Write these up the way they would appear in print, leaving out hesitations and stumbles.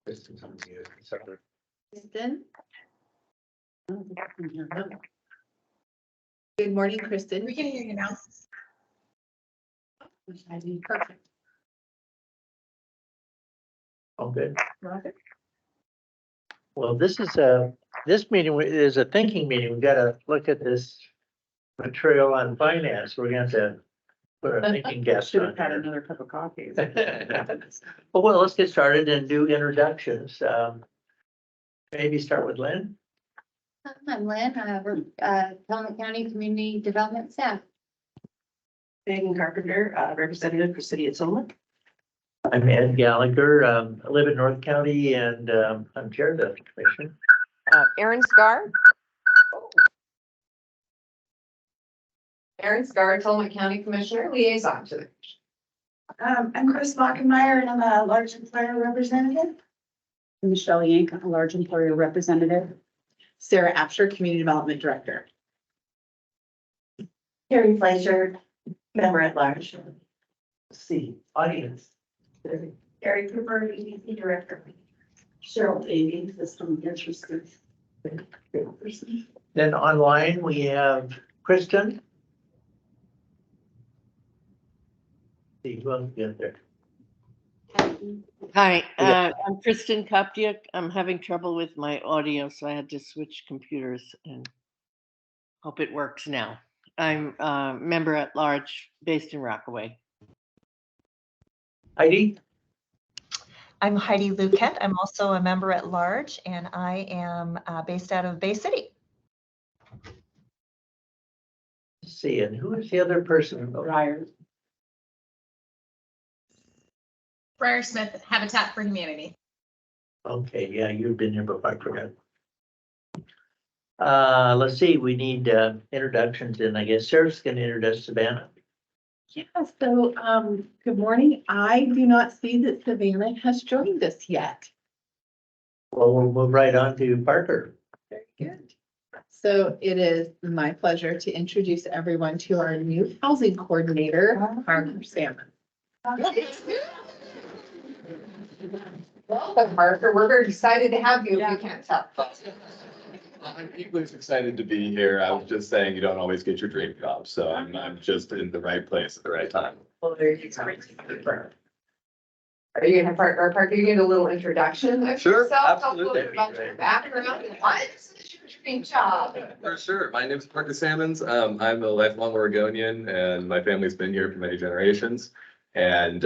This is gonna be a separate Kristen. Good morning, Kristen. We can hear you now. Perfect. Oh, good. Robert? Well, this meeting is a thinking meeting. We gotta look at this material on finance. We're gonna have to put a thinking guest Should on have had here. another cup of coffee. Well, let's get started and do introductions. Maybe start with Lynn. I'm Lynn, we're, Pelham County Community Development staff. Megan Carpenter, representative for City of Solon. I'm Ed Gallagher. I live in North County and I'm chair of the commission. Erin Scar. Erin Scar, Tolman County Commissioner, liaison to the commission. I'm Chris Mockenmeyer and I'm a large employer representative. Michelle Yank, a large employer representative. Sarah Apsher, Community Development Director. Carrie Fleischer, member at large. Let's see, audience. Gary Cooper, EDC Director. Cheryl Davy, System Interested. Then online, we have Kristen. See who else get there. Hi, I'm Kristen Koptiuk. I'm having trouble with my audio, so I had to switch computers and hope it works now. I'm a member at large based in Rockaway. Heidi? I'm Heidi Luquette. I'm also a member at large, and I am based out of Bay City. Let's see, and who is the other person? Ryers. Briar Smith, Habitat for Humanity. Okay, yeah, you've been here before, I forgot. Let's see, we need introductions, and I guess Sarah's gonna introduce Savannah. Yeah, so, good morning. I do not see that Savannah has joined us yet. Well, we'll move right on to Parker. Very good. So it is my pleasure to introduce everyone to our new housing coordinator, Parker Salmon. Welcome, Parker. We're very excited to have you, if you can't tell. I'm equally as excited to be here. I was just saying you don't always get your dream job, so I'm just in the right place at the right time. Well, there you go. Are you gonna, Parker, you get a little introduction of Sure, yourself? Tell us a little bit absolutely. about your background and why this is your dream job. For sure. My name is Parker Salmons. I'm a lifelong Oregonian and my family's been here for many generations. And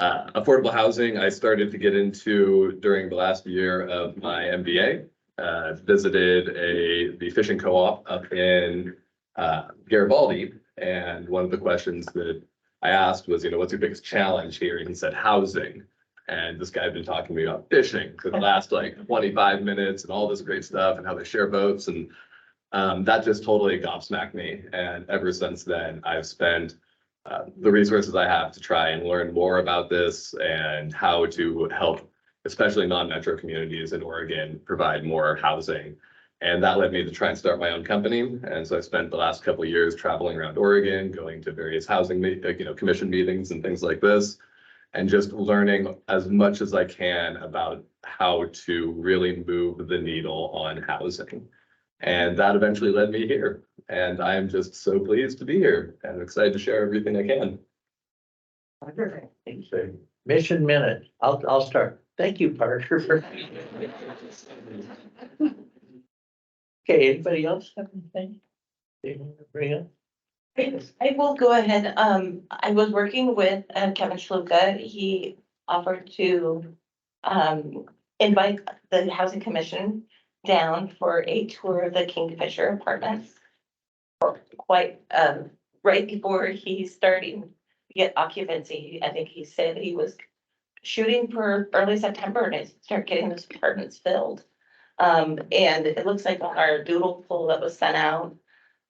affordable housing, I started to get into during the last year of my MBA. Visited the fishing co-op up in Garibaldi. And one of the questions that I asked was, what's your biggest challenge here? And he said, housing. And this guy had been talking to me about fishing for the last like 25 minutes and all this great stuff and how they share boats. And that just totally gobsmacked me. And ever since then, I've spent the resources I have to try and learn more about this and how to help, especially non-metro communities in Oregon, provide more housing. And that led me to try and start my own company. And so I spent the last couple of years traveling around Oregon, going to various housing, commission meetings and things like this, and just learning as much as I can about how to really move the needle on housing. And that eventually led me here. And I am just so pleased to be here and excited to share everything I can. Thanks, Dave. Mission minute. I'll start. Thank you, Parker. Okay, anybody else have anything they want to bring up? I will go ahead. I was working with Kevin Schluka. He offered to invite the Housing Commission down for a tour of the Kingfisher Apartments. Quite right before he's starting to get occupancy. I think he said he was shooting for early September to start getting those apartments filled. And it looks like on our doodle poll that was sent out,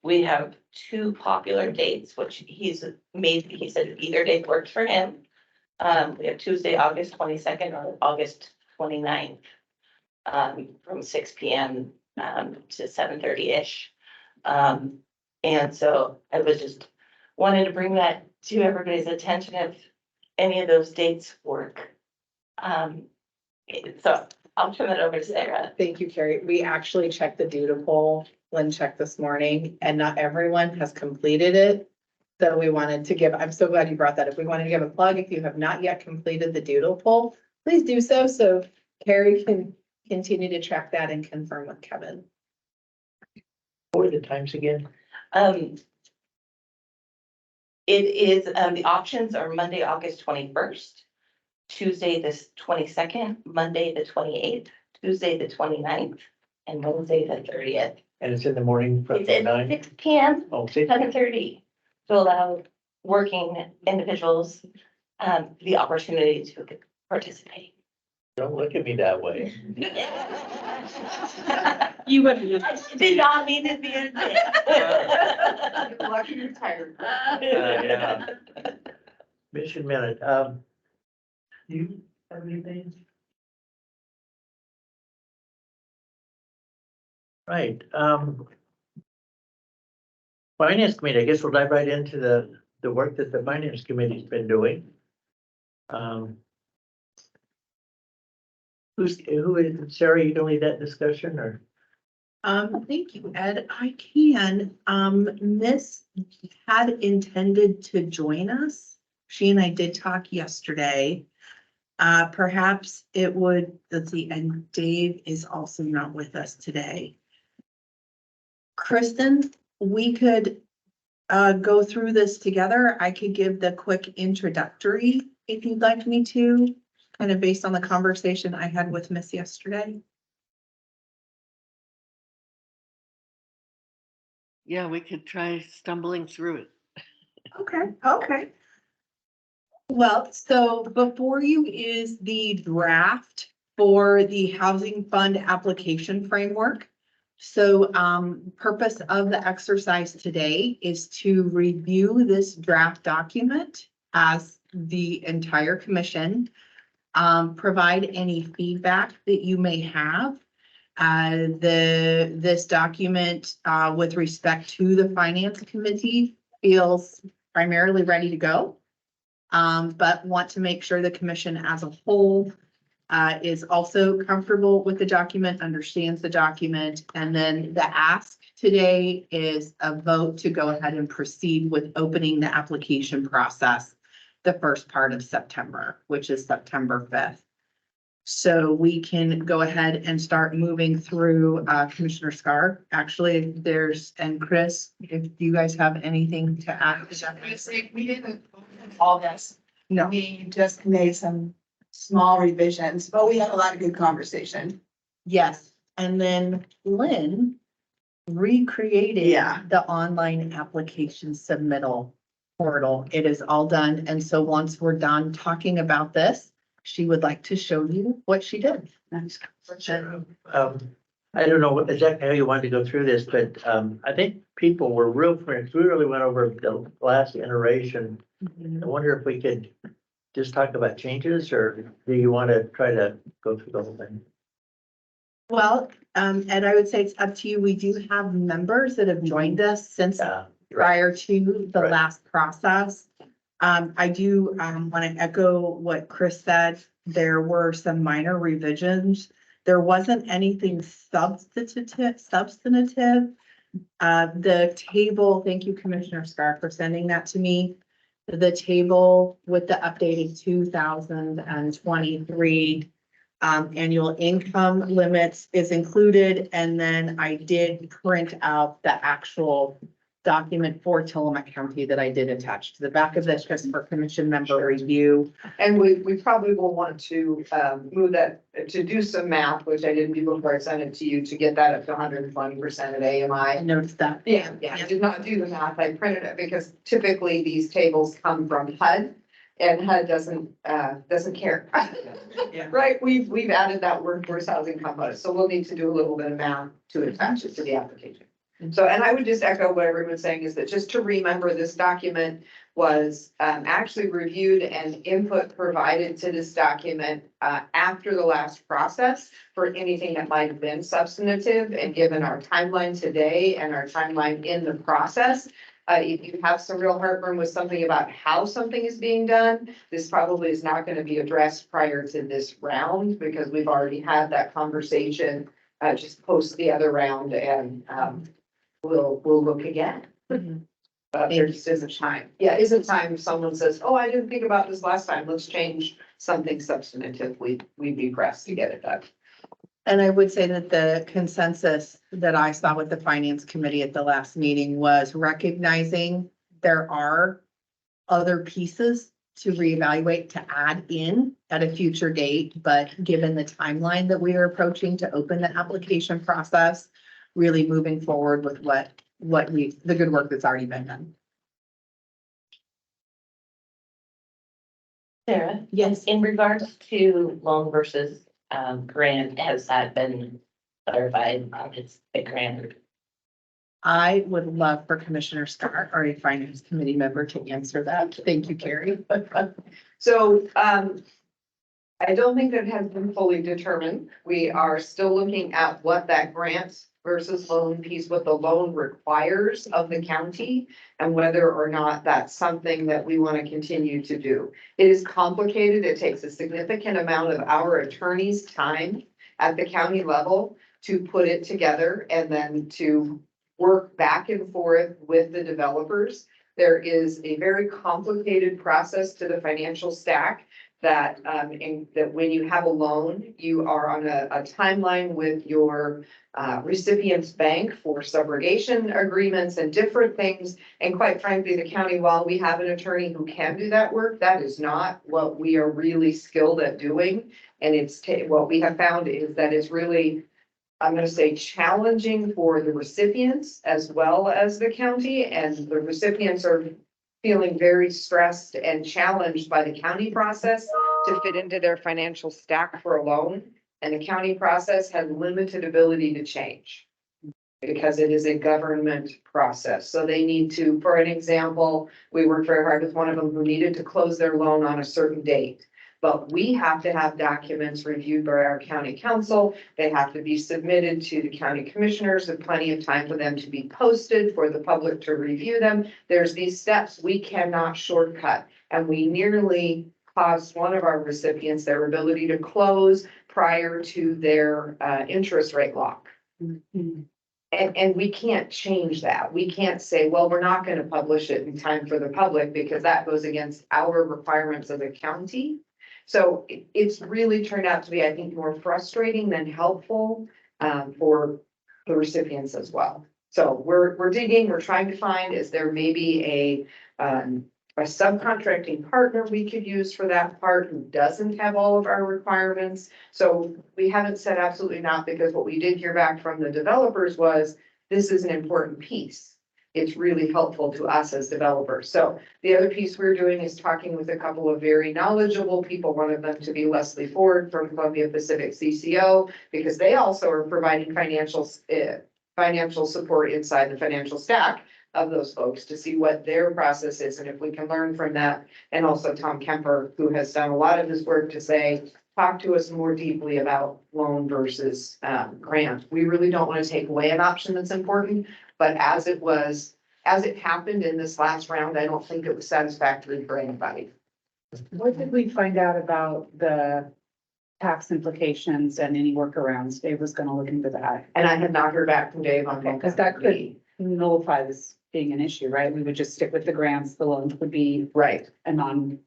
we have two popular dates, which he said either date works for him. We have Tuesday, August 22nd or August 29th, from 6 p.m. To 7:30-ish. And so I was just wanted to bring that to everybody's attention if any of those dates work. So I'll turn it over to Sarah. Thank you, Carrie. We actually checked the doodle poll, Lynn checked this morning, and not everyone has completed it. So we wanted to give, I'm so glad you brought that up. We wanted to give a plug. If you have not yet completed the doodle poll, please do so. So Carrie can continue to track that and confirm with Kevin. What were the times again? It is, the options are Monday, August 21st, Tuesday, the 22nd, Monday, the 28th, Tuesday, the 29th, and Wednesday, the 30th. And it's in the morning from It's at 9? 6 p.m. Oh, to 6. 7:30 to allow working individuals the opportunity to participate. Don't look at me that way. You would. Did not mean to be a dick. Lucky you're tired. Yeah. Mission minute, you have anything? Right, Finance Committee, I guess we'll dive right into the work that the Finance Committee's been doing. Who is, Sarah, you gonna lead that discussion or? Thank you, Ed. I can. Miss had intended to join us. She and I did talk yesterday. Perhaps it would, let's see, and Dave is also not with us today. Kristen, we could go through this together. I could give the quick introductory if you'd like me to, kind of based on the conversation I had with Miss yesterday. Yeah, we could try stumbling through it. Okay. Well, so before you is the draft for the housing fund application framework. So purpose of the exercise today is to review this draft document as the entire commission, provide any feedback that you may have. This document, with respect to the finance committee, feels primarily ready to go. But want to make sure the commission as a whole is also comfortable with the document, understands the document. And then the ask today is a vote to go ahead and proceed with opening the application process the first part of September, which is September 5th. So we can go ahead and start moving through, Commissioner Scar. Actually, and Chris, if you guys have anything to add. to that. We didn't all this. No, We just made some small revisions, but we had a lot of good conversation. yes, and then Lynn recreated Yeah. the online application submittal portal. It is all done, and so once we're done talking about this, she would like to show you what she did. I don't know exactly how you wanted to go through this, but I think people were real friends. We really went over the last iteration. I wonder if we could just talk about changes, or do you want to try to go through the whole thing? Well, and I would say it's up to you. We do have members that have joined us since prior to the Right. last process. I do want to echo what Chris said. There were some minor revisions. There wasn't anything substantive. The table, thank you, Commissioner Scar, for sending that to me. The table with the updated 2023 annual income limits is included. And then I did print out the actual document for Tillamook County that I did attach to the back of this just for commission member review. And we probably will want to move that, to do some math, which I didn't do before I sent it to you, to get that up to 120% of I AMI. noticed that. Yeah, I did not do the math. I printed it because typically these tables come from HUD and HUD doesn't care. Yeah. Right, we've added that workforce housing component, so we'll need to do a little bit of math to attach it to the application. So, and I would just echo what everyone's saying is that just to remember, this document was actually reviewed and input provided to this document after the last process for anything that might have been substantive, and given our timeline today and our timeline in the process, If you have some real heartburn with something about how something is being done, this probably is not gonna be addressed prior to this round, because we've already had that conversation, just post the other round and, we'll look again. There just isn't time. Yeah, isn't time if someone says, oh, I didn't think about this last time, let's change something substantive, we'd be pressed to get it done. And I would say that the consensus that I saw with the finance committee at the last meeting was recognizing there are other pieces to reevaluate, to add in at a future date, but given the timeline that we are approaching to open the application process, really moving forward with the good work that's already been done. Sarah? Yes. In regards to loan versus grant, has that been clarified? It's a grant. I would love for Commissioner Starr, or a finance committee member, to answer that. Thank you, Carrie. So, I don't think that has been fully determined. We are still looking at what that grant versus loan piece, what the loan requires of the county, and whether or not that's something that we want to continue to do. It is complicated. It takes a significant amount of our attorney's time at the county level to put it together and then to work back and forth with the developers. There is a very complicated process to the financial stack that, that when you have a loan, you are on a timeline with your recipient's bank for subrogation agreements and different things. And quite frankly, the county, while we have an attorney who can do that work, that is not what we are really skilled at doing. And what we have found is that it's really, I'm gonna say, challenging for the recipients as well as the county, and the recipients are feeling very stressed and challenged by the county process to fit into their financial stack for a loan. And the county process has limited ability to change because it is a government process. So they need to, for an example, we worked very hard with one of them who needed to close their loan on a certain date. But we have to have documents reviewed by our county council. They have to be submitted to the county commissioners with plenty of time for them to be posted for the public to review them. There's these steps we cannot shortcut. And we nearly cost one of our recipients their ability to close prior to their interest rate lock. And we can't change that. We can't say, well, we're not going to publish it in time for the public because that goes against our requirements of the county. So it's really turned out to be, I think, more frustrating than helpful for the recipients as well. So we're digging, we're trying to find, is there maybe a subcontracting partner we could use for that part who doesn't have all of our requirements? So we haven't said absolutely not, because what we did hear back from the developers was this is an important piece. It's really helpful to us as developers. So the other piece we're doing is talking with a couple of very knowledgeable people, one of them to be Leslie Ford from Columbia Pacific CCO, because they also are providing financial support inside the financial stack of those folks to see what their process is and if we can learn from that. And also Tom Kemper, who has done a lot of his work to say, talk to us more deeply about loan versus grant. We really don't want to take away an option that's important, but as it happened in this last round, I don't think it was satisfactory for anybody. What did we find out about the tax implications and any workarounds? Dave was gonna look into that. And I had not heard back from Dave on that. Because that could nullify this being an issue, right? We would just stick with the grants, the loans would be Right. a non.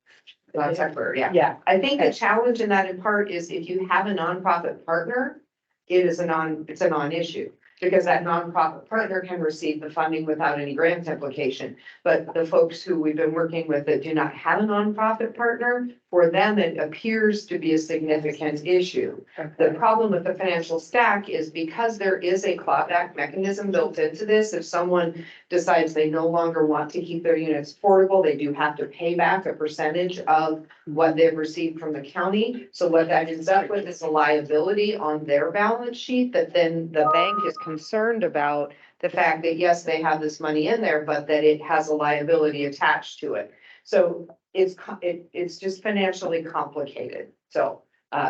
Non-sequitur, yeah. Yeah, I think the challenge in that in part is if you have a nonprofit partner, it's a non-issue. Because that nonprofit partner can receive the funding without any grant application. But the folks who we've been working with that do not have a nonprofit partner, for them, it appears to be a significant issue. The problem with the financial stack is because there is a clawback mechanism built into this, if someone decides they no longer want to keep their units portable, they do have to pay back a percentage of what they've received from the county. So what that ends up with is a liability on their balance sheet that then the bank is concerned about the fact that, yes, they have this money in there, but that it has a liability attached to it. So it's just financially complicated. So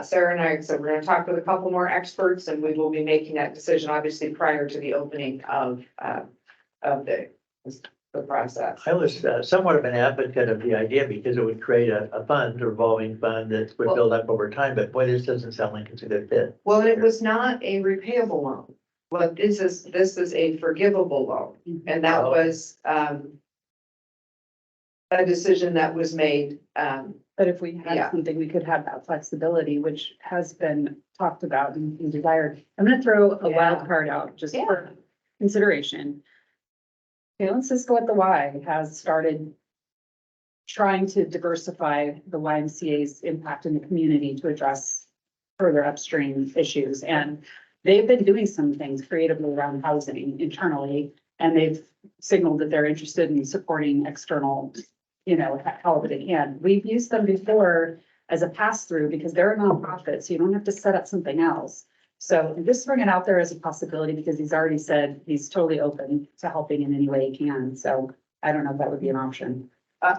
Sarah and I said, we're gonna talk with a couple more experts and we will be making that decision, obviously, prior to the opening of the the process. I was somewhat of an advocate of the idea because it would create a fund, a revolving fund that would Well- build up over time, but boy, this doesn't sound like it's a good fit. Well, it was not a repayable loan. Well, this is a forgivable loan, and that Oh. was, a decision that was made, But if we had Yeah. something, we could have that flexibility, which has been talked about and desired. I'm gonna throw a wild Yeah. card out just Yeah. for consideration. San Cisco at the Y has started trying to diversify the YMCA's impact in the community to address further upstream issues. And they've been doing some things creatively around housing internally, and they've signaled that they're interested in supporting external, however they can. We've used them before as a pass-through because they're a nonprofit, so you don't have to set up something else. So I'm just throwing it out there as a possibility because he's already said he's totally open to helping in any way he can. So I don't know if that would be an option.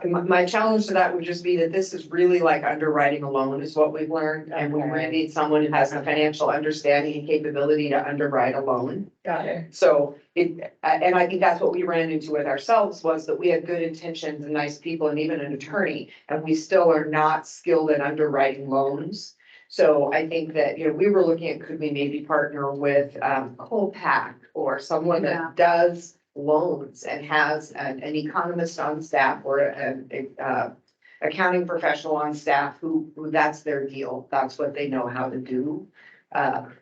my challenge to that would just be that this is really like underwriting a loan is what we've learned. And we really need someone who has the financial understanding and capability to underwrite a loan. Got it. So and I think that's what we ran into with ourselves was that we had good intentions and nice people and even an attorney, and we still are not skilled in underwriting loans. So I think that, we were looking at, could we maybe partner with, Colpac or someone Yeah. that does loans and has an economist on staff or a accounting professional on staff who that's their deal. That's what they know how to do.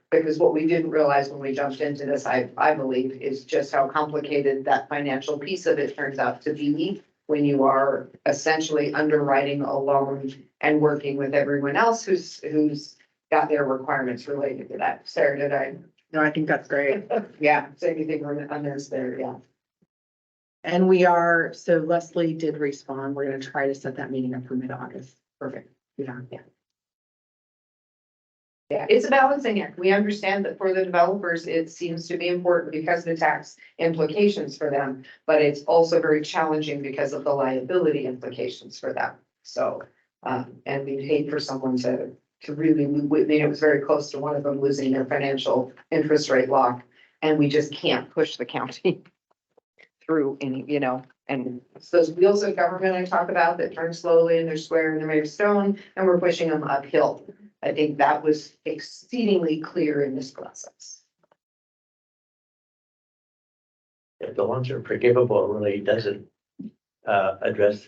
Because what we didn't realize when we jumped into this, I believe, is just how complicated that financial piece of it turns out to be when you are essentially underwriting a loan and working with everyone else who's got their requirements related to that. Sarah, did I No, I think that's great. Yeah. say anything on this there? Yeah. And so Leslie did respond. We're gonna try to set that meeting up for mid-August. Perfect. Yeah. Yeah, it's a balancing act. We understand that for the developers, it seems to be important because of the tax implications for them. But it's also very challenging because of the liability implications for them. So, and we'd hate for someone to really, it was very close to one of them losing their financial interest rate lock. And we just can't push the county through any, and it's those wheels of government I talk about that turn slowly and they're square and they're made of stone and we're pushing them uphill. I think that was exceedingly clear in this process. If the loans are forgivable, it really doesn't address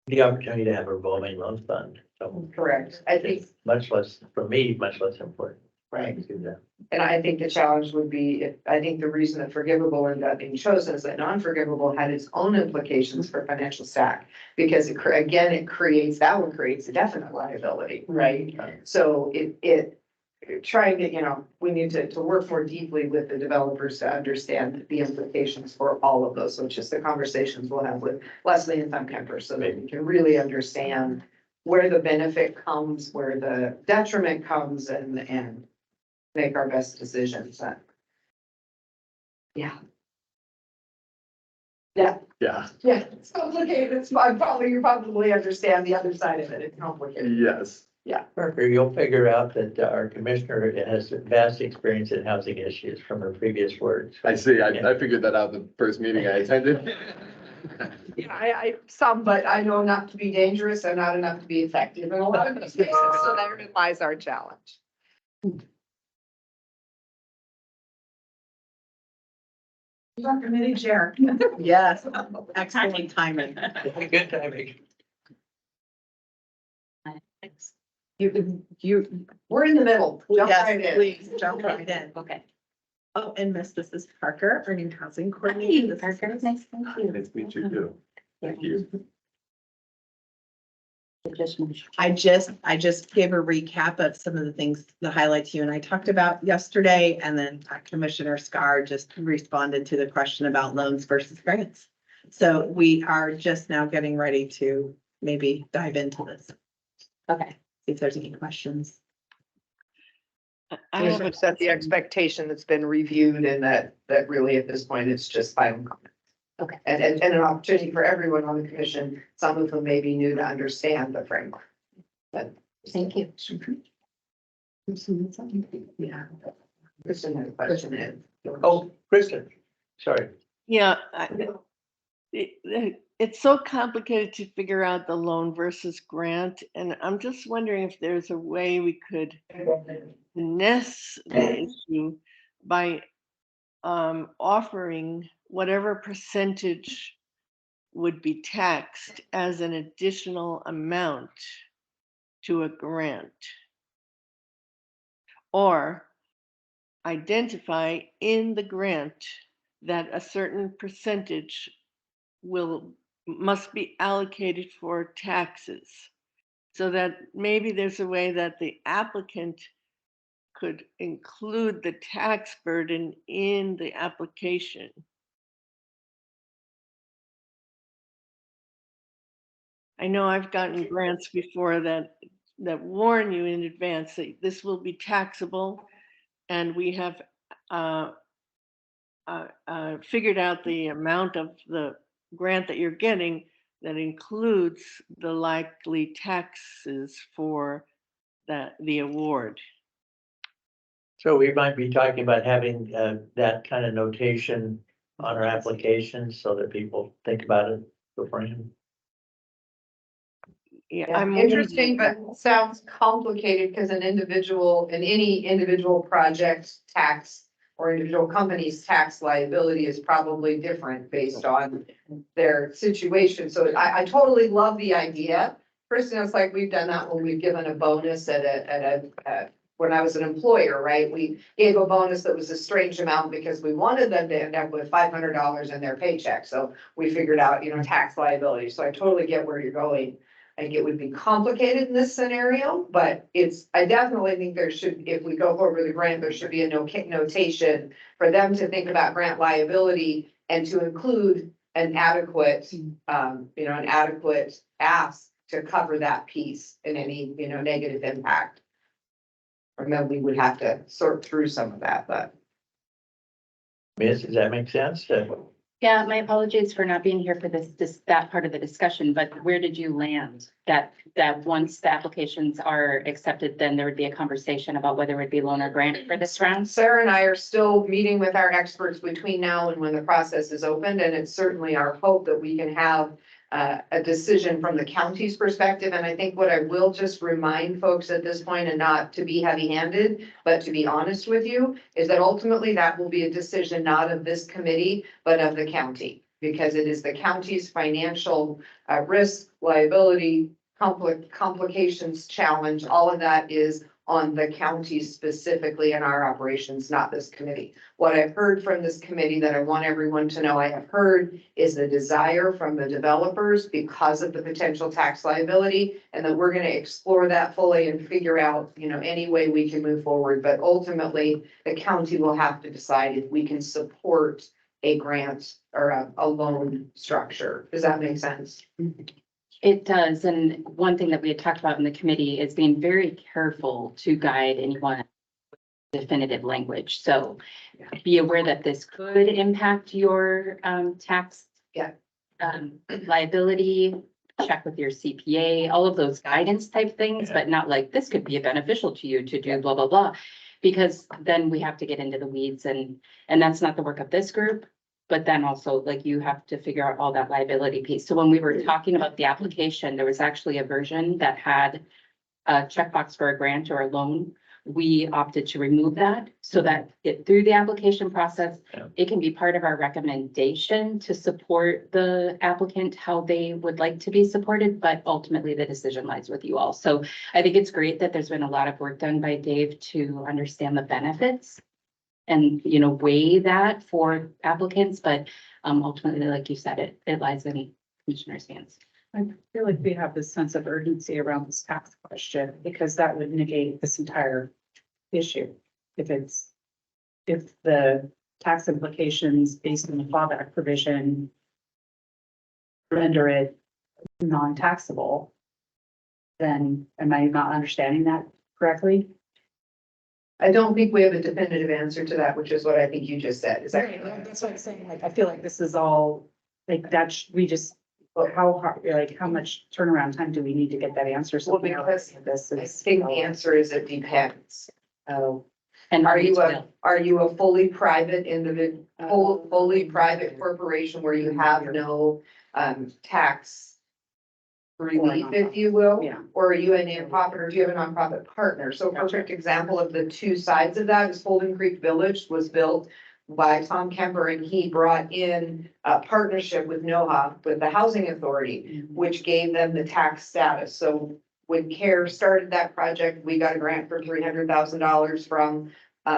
the opportunity to have a revolving loan fund. So Correct. I think, it's much less, for me, much less important. right. to do that. And I think the challenge would be, I think the reason that forgivable ended up being chosen is that non-forgivable had its own implications for financial stack. Because it creates a definite liability, right? So trying to, we need to work more deeply with the developers to understand the implications for all of those, which is the conversations we'll have with Leslie and Tom Kemper, so that we can really understand where the benefit comes, where the detriment comes, and make our best decisions. Yeah. Yeah, Yeah, yeah, it's complicated. It's you probably understand the other side of it. It's complicated. yes. Parker, you'll figure out that our commissioner has vast experience in housing issues from her previous work. I see. I figured that out the first meeting I attended. Yeah, I some, but I know enough to be dangerous and not enough to be effective in a lot of these cases. So therein lies our challenge. Committee chair. Yes, excellent timing. Good timing. We're in the middle. Jump Yes, right in. please, jump right in. Okay. Oh, and Miss, this is Parker, our new housing coordinator. This is Parker, Miss. nice to meet you. Nice to meet you too. Thank you. I just gave a recap of some of the things, the highlights you and I talked about yesterday, and then Commissioner Scar just responded to the question about loans versus grants. So we are just now getting ready to maybe dive into this. Okay. See if there's any questions. I We have a should set the expectation that's been reviewed and that really at this point, it's just final comment. Okay. And an opportunity for everyone on the commission, some of whom may be new to understand the framework. But Thank you. Yeah. Kristen had a question. Oh, Kristen, sorry. Yeah, it's so complicated to figure out the loan versus grant, and I'm just wondering if there's a way we could finesse the issue by offering whatever percentage would be taxed as an additional amount to a grant. Or identify in the grant that a certain percentage must be allocated for taxes. So that maybe there's a way that the applicant could include the tax burden in the application. I know I've gotten grants before that warn you in advance that this will be taxable, and we have figured out the amount of the grant that you're getting that includes the likely taxes for the award. So we might be talking about having that kind of notation on our application so that people think about it beforehand. Yeah, I'm Interesting, but sounds complicated because in any individual project tax or individual company's tax liability is probably different based on their situation. So I totally love the idea. Kristen, it's like we've done that when we've given a bonus when I was an employer, right? We gave a bonus that was a strange amount because we wanted them to end up with $500 in their paycheck. So we figured out, tax liability. So I totally get where you're going. I think it would be complicated in this scenario, but I definitely think if we go forward with the grant, there should be a notation for them to think about grant liability and to include an adequate, an adequate ask to cover that piece in any, negative impact. Or then we would have to sort through some of that, but. Miss, does that make sense? Yeah, my apologies for not being here for that part of the discussion, but where did you land? That once the applications are accepted, then there would be a conversation about whether it would be loan or grant for this round? Sarah and I are still meeting with our experts between now and when the process is opened, and it's certainly our hope that we can have a decision from the county's perspective. And I think what I will just remind folks at this point, and not to be heavy-handed, but to be honest with you, is that ultimately that will be a decision not of this committee, but of the county, because it is the county's financial risk, liability, complications, challenge, all of that is on the county specifically in our operations, not this committee. What I've heard from this committee that I want everyone to know I have heard is the desire from the developers because of the potential tax liability, and that we're going to explore that fully and figure out, any way we can move forward. But ultimately, the county will have to decide if we can support a grant or a loan structure. Does that make sense? It does. And one thing that we had talked about in the committee is being very careful to guide anyone with definitive language. So be aware that this could impact your tax liability, check with your CPA, all of those guidance type things, but not like this could be beneficial to you to do blah, blah, blah. Because then we have to get into the weeds and that's not the work of this group. But then also, like, you have to figure out all that liability piece. So when we were talking about the application, there was actually a version that had a checkbox for a grant or a loan. We opted to remove that so that through the application process, it can be part of our recommendation to support the applicant, how they would like to be supported, but ultimately the decision lies with you all. So I think it's great that there's been a lot of work done by Dave to understand the benefits and, weigh that for applicants, but ultimately, like you said, it lies in commissioner's hands. I feel like we have this sense of urgency around this tax question because that would negate this entire issue. If the tax implications based on the clawback provision render it non-taxable, then am I not understanding that correctly? I don't think we have a definitive answer to that, which is what I think you just said. Is that Right, that's what I'm saying. Like, I feel like this is all like that. How hard, like, how much turnaround time do we need to get that answer? So Well, because this I is. think the answer is it depends. And Are you retail. are you a fully private individual, fully private corporation where you have no tax relief, if you will? Yeah. Or are you a nonprofit, or do you have a nonprofit partner? So a perfect example of the two sides of that is Holden Creek Village was built by Tom Kemper, and he brought in a partnership with NOHA, with the Housing Authority, which gave them the tax status. So when CARE started that project, we got a grant for $300,000 from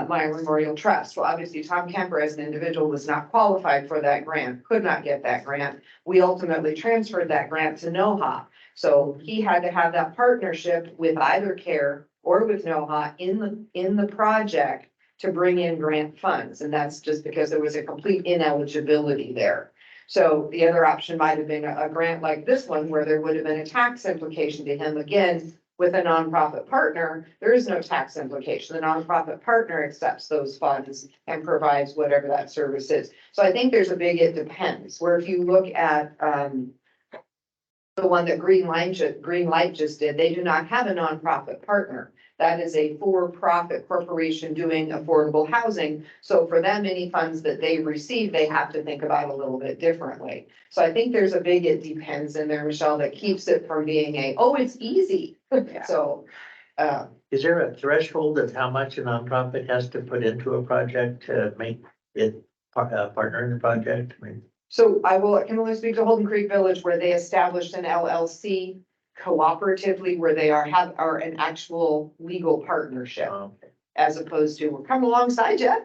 Meyer Memorial Trust. Well, obviously, Tom Kemper as an individual was not qualified for that grant, could not get that grant. We ultimately transferred that grant to NOHA. So he had to have that partnership with either CARE or with NOHA in the project to bring in grant funds. And that's just because there was a complete ineligibility there. So the other option might have been a grant like this one, where there would have been a tax implication to him. Again, with a nonprofit partner, there is no tax implication. The nonprofit partner accepts those funds and provides whatever that service is. So I think there's a big, it depends, where if you look at, the one that Green Light just did, they do not have a nonprofit partner. That is a for-profit corporation doing affordable housing. So for them, any funds that they receive, they have to think about a little bit differently. So I think there's a big, it depends in there, Michelle, that keeps it from being oh, it's easy. So, Is there a threshold of how much a nonprofit has to put into a project to make it partner in the project? I mean, so can only speak to Holden Creek Village, where they established an LLC cooperatively, where they are an actual legal partnership, as opposed to, we're coming alongside you.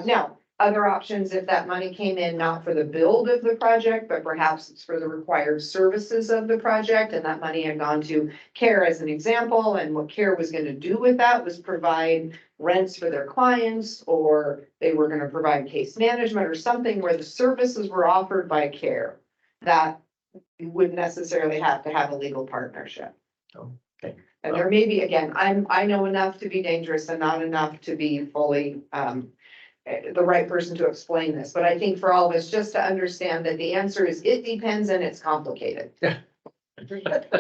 Now, other options, if that money came in not for the build of the project, but perhaps it's for the required services of the project, and that money had gone to CARE as an example, and what CARE was gonna do with that was provide rents for their clients, or they were gonna provide case management or something where the services were offered by CARE. That you wouldn't necessarily have to have a legal partnership. Okay. And there may be, again, I know enough to be dangerous and not enough to be fully, the right person to explain this, but I think for all of us, just to understand that the answer is, it depends and it's complicated.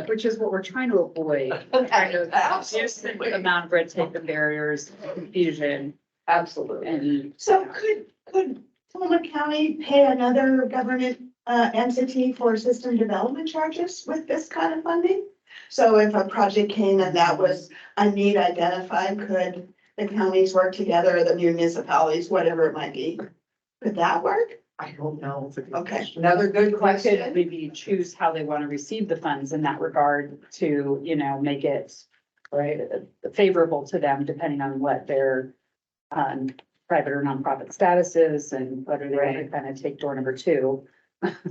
Which is what we're trying to avoid. Trying to reduce the amount of red tape and barriers, confusion, Absolutely. and. So could Tillamook County pay another government entity for system development charges with this kind of funding? So if a project came and that was a need identified, could the counties work together, or the municipalities, whatever it might be? Could that work? I don't know. Okay. Another good They could question. maybe choose how they want to receive the funds in that regard to, make it right favorable to them, depending on what their private or nonprofit status is, and whether they want to kind of take door number two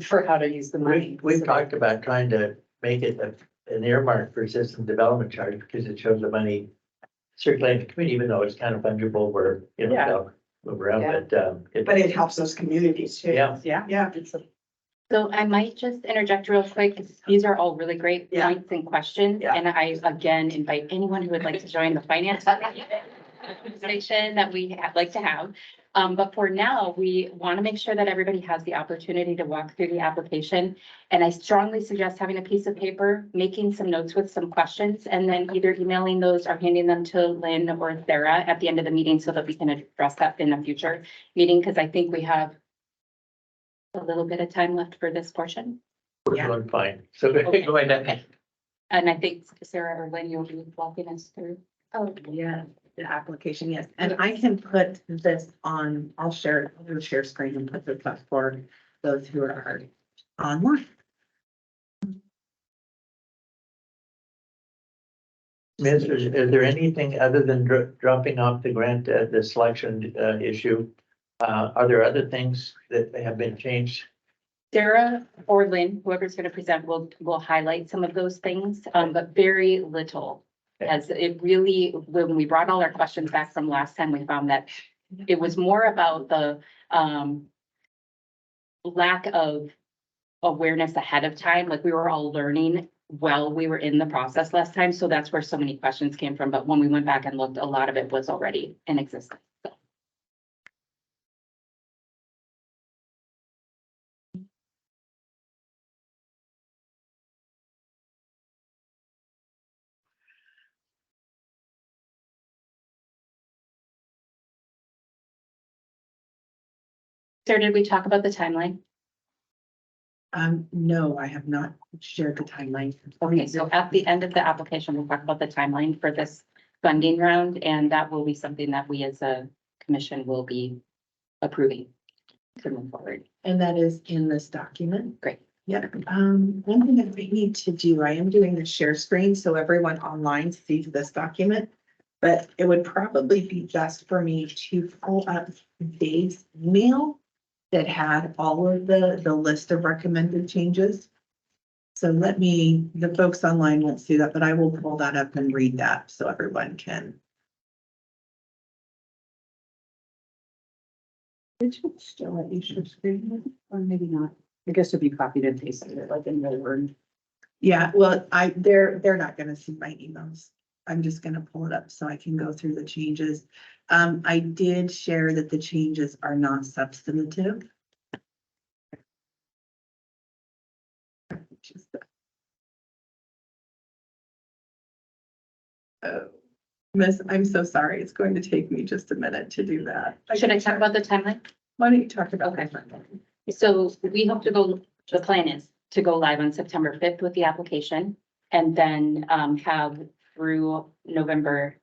for how to use the money. We've talked about trying to make it an earmark for system development charge, because it shows the money circulating in the community, even though it's kind of fungible where, Yeah. they'll move around, but, But it helps those communities too. yeah. Yeah. So I might just interject real quick, 'cause these are all really great Yeah. points and questions. Yeah. And I again invite anyone who would like to join the finance conversation that we like to have. But for now, we want to make sure that everybody has the opportunity to walk through the application. And I strongly suggest having a piece of paper, making some notes with some questions, and then either emailing those or handing them to Lynn or Sarah at the end of the meeting, so that we can address that in a future meeting, because I think we have a little bit of time left for this portion. We're doing fine. So Okay. go ahead. And I think Sarah or Lynn, you'll be walking us through. Oh, yeah, the application, yes. And I can put this on, I'll share screen and put this up for those who are online. Miss, is there anything other than dropping off the grant, the selection issue? Are there other things that have been changed? Sarah or Lynn, whoever's going to present, will highlight some of those things, but very little. As it really, when we brought all our questions back from last time, we found that it was more about the lack of awareness ahead of time. Like, we were all learning while we were in the process last time. So that's where so many questions came from. But when we went back and looked, a lot of it was already in existence. Sarah, did we talk about the timeline? No, I have not shared the timeline. Okay, so at the end of the application, we'll talk about the timeline for this funding round, and that will be something that we as a commission will be approving to move forward. And that is in this document. Great. Yep. One thing that we need to do, I am doing the share screen so everyone online sees this document. But it would probably be best for me to pull up Dave's email that had all of the list of recommended changes. So the folks online won't see that, but I will pull that up and read that so everyone can. Did you still let you share screen or maybe not? I guess if you copied and pasted it like in the Word. Yeah, well, they're not gonna see my emails. I'm just gonna pull it up so I can go through the changes. I did share that the changes are not substantive. Oh, Miss, I'm so sorry. It's going to take me just a minute to do that. Should I talk about the timeline? Why don't you talk about? Okay. So we hope to go, the plan is to go live on September 5th with the application and then have through November.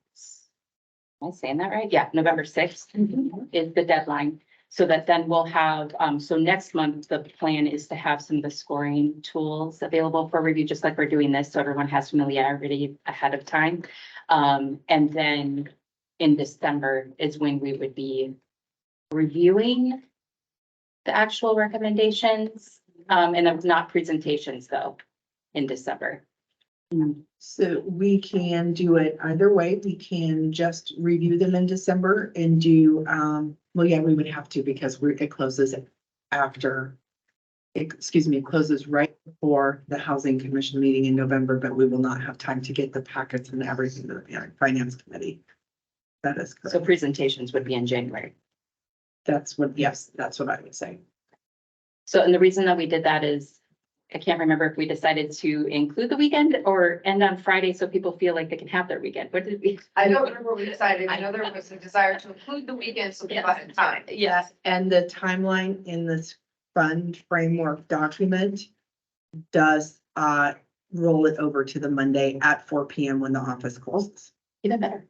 Am I saying that right? Yeah, November 6th is the deadline. So that then we'll have, so next month, the plan is to have some of the scoring tools available for review, just like we're doing this, so everyone has familiarity ahead of time. And then in December is when we would be reviewing the actual recommendations, and of not presentations though, in December. So we can do it either way. We can just review them in December and do, well, yeah, we would have to because it closes after. It closes right before the Housing Commission meeting in November, but we will not have time to get the packets and everything to the Finance Committee. That is So correct. presentations would be in January. That's what, yes, that's what I would say. So, and the reason that we did that is, I can't remember if we decided to include the weekend or end on Friday so people feel like they can have their weekend. What did we? I don't remember what we decided. I know there was a desire to include the weekend so people had time. Yes. And the timeline in this fund framework document does roll it over to the Monday at 4 p.m. when the office closes. Even better.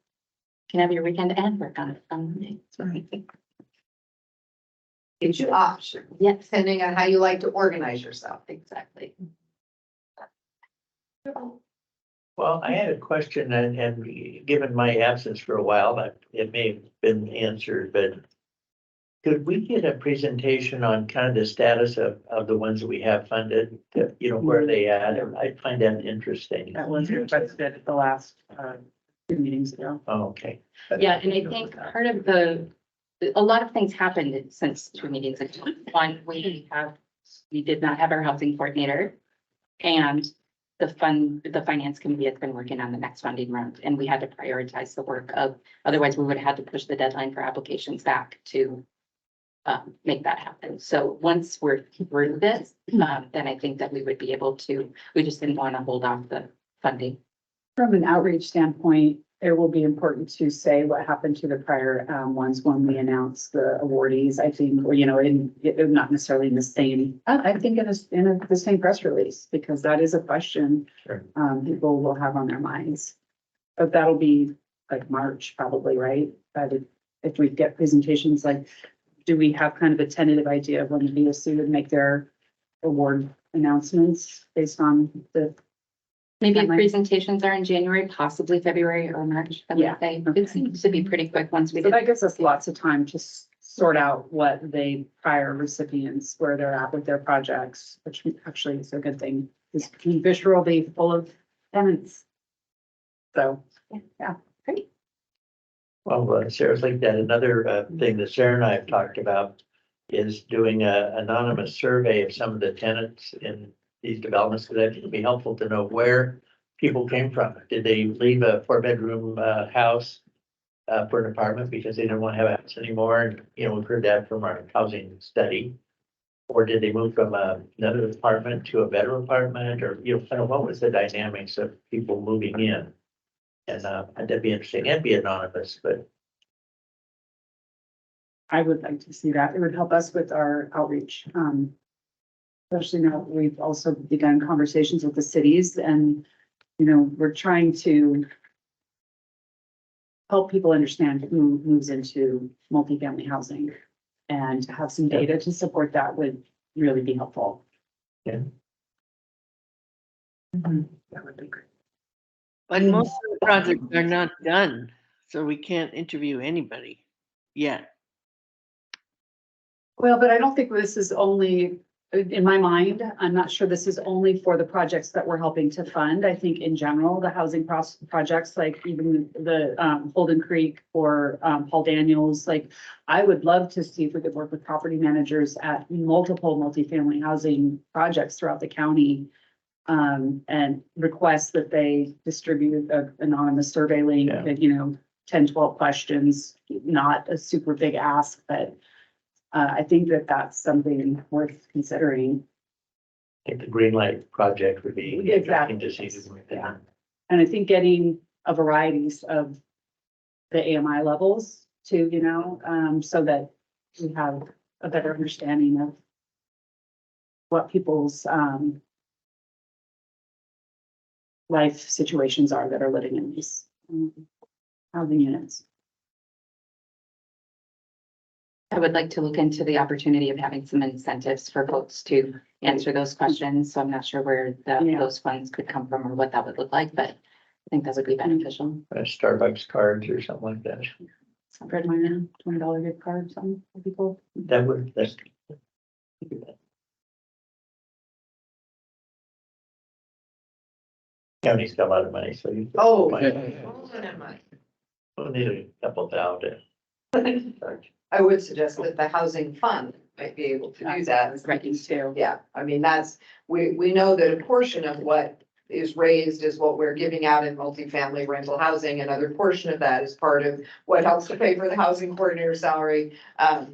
Can have your weekend and work on it on Monday. Sorry. Gives you options, Yes, depending on how you like to organize yourself. exactly. Well, I had a question and given my absence for a while, but it may have been answered, but could we get a presentation on kind of the status of the ones that we have funded, where they at? I find that interesting. That was requested at the last 2 meetings ago. Oh, okay. Yeah, and I think part of a lot of things happened since 2 meetings ago. One, we did not have our housing coordinator. And the finance committee has been working on the next funding round, and we had to prioritize the work otherwise we would have had to push the deadline for applications back to make that happen. So once we're through this, then I think that we would be able to, we just didn't want to hold off the funding. From an outreach standpoint, it will be important to say what happened to the prior ones when we announce the awardees, I think, or, not necessarily in the same, I think in the same press release, because that is a question Sure. People will have on their minds. But that'll be like March probably, right? But if we get presentations, like, do we have kind of a tentative idea of when the VSC would make their award announcements based on the Maybe if Timeline. presentations are in January, possibly February or March, I would Yeah. say. It seems to be pretty quick once we So get. that gives us lots of time to sort out what the prior recipients, where they're at with their projects, which actually is a good thing. Because Fisher will be full of tenants. So, yeah, great. Well, Sarah's like that. Another thing that Sarah and I have talked about is doing a anonymous survey of some of the tenants in these developments, because I think it'd be helpful to know where people came from. Did they leave a 4-bedroom house for an apartment because they didn't want to have a house anymore? And, we've heard that from our housing study. Or did they move from another apartment to a better apartment, or, kind of what was the dynamics of people moving in? And that'd be interesting. It'd be anonymous, but I would like to see that. It would help us with our outreach. Especially now that we've also begun conversations with the cities and, you know, we're trying to help people understand who moves into multifamily housing. And to have some data to support that would really be helpful. Yeah. That would be great. But most of the projects are not done, so we can't interview anybody yet. Well, but I don't think this is only, in my mind, I'm not sure this is only for the projects that we're helping to fund. I think in general, the housing projects, like even the Holden Creek or Paul Daniels, like I would love to see if we could work with property managers at multiple multifamily housing projects throughout the county. And request that they distribute an anonymous survey link, Yeah. that, you know, 10, 12 questions, not a super big ask, but I think that that's something worth considering. I think the green light project would be Exactly. interesting to see. Something like that. And I think getting a varieties of the AMI levels too, you know, so that we have a better understanding of what people's life situations are that are living in these housing units. I would like to look into the opportunity of having some incentives for folks to answer those questions. So I'm not sure where Yeah. those funds could come from or what that would look like, but I think that would be beneficial. Starbucks cards or something like that. Fred Meyer, $20 gift card, something for people. That would, that's. County's got a lot of money, so you. Oh. We'll need a couple thousand. I would suggest that the housing fund might be able to do that. Right, too. Yeah, I mean, that's, we know that a portion of what is raised is what we're giving out in multifamily rental housing. Another portion of that is part of what helps to pay for the housing coordinator salary.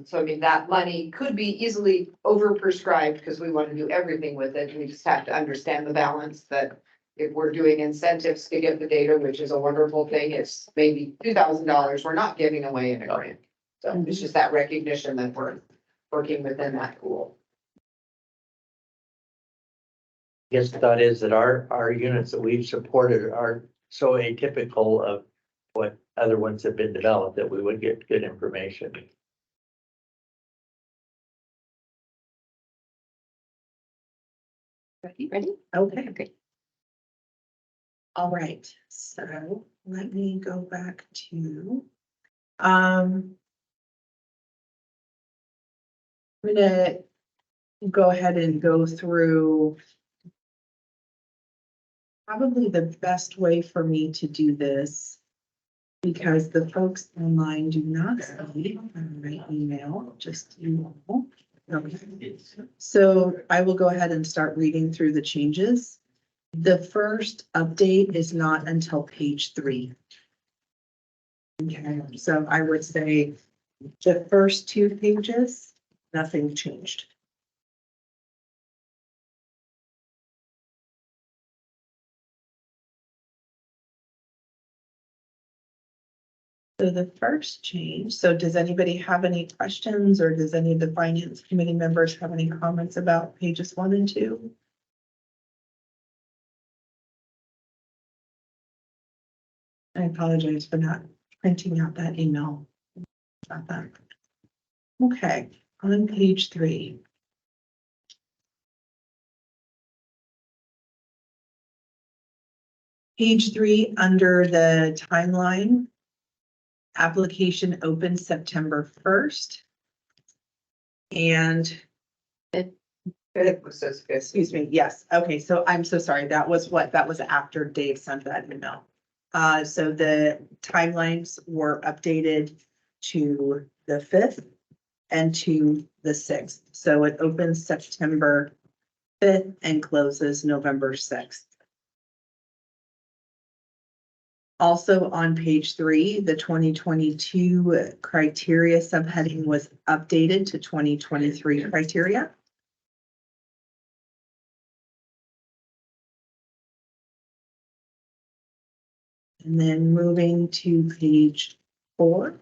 So I mean, that money could be easily overprescribed because we want to do everything with it. We just have to understand the balance that if we're doing incentives to get the data, which is a wonderful thing, it's maybe $2,000 we're not giving away in a grant. So it's just that recognition that we're working within that pool. I guess the thought is that our units that we've supported are so atypical of what other ones have been developed that we would get good information. Ready? Okay. Okay. All right, so let me go back to, I'm gonna go ahead and go through probably the best way for me to do this, because the folks online do not see my email, just you all. Okay. So I will go ahead and start reading through the changes. The first update is not until page 3. Okay, so I would say the first 2 pages, nothing changed. So the first change, so does anybody have any questions, or does any of the finance committee members have any comments about pages 1 and 2? I apologize for not printing out that email. About that. Okay, on page 3. Page 3, under the timeline. Application opened September 1st. And excuse me, yes, okay, so I'm so sorry, that was after Dave sent that email. So the timelines were updated to the 5th and to the 6th. So it opens September 5th and closes November 6th. Also on page 3, the 2022 criteria subheading was updated to 2023 criteria. And then moving to page 4.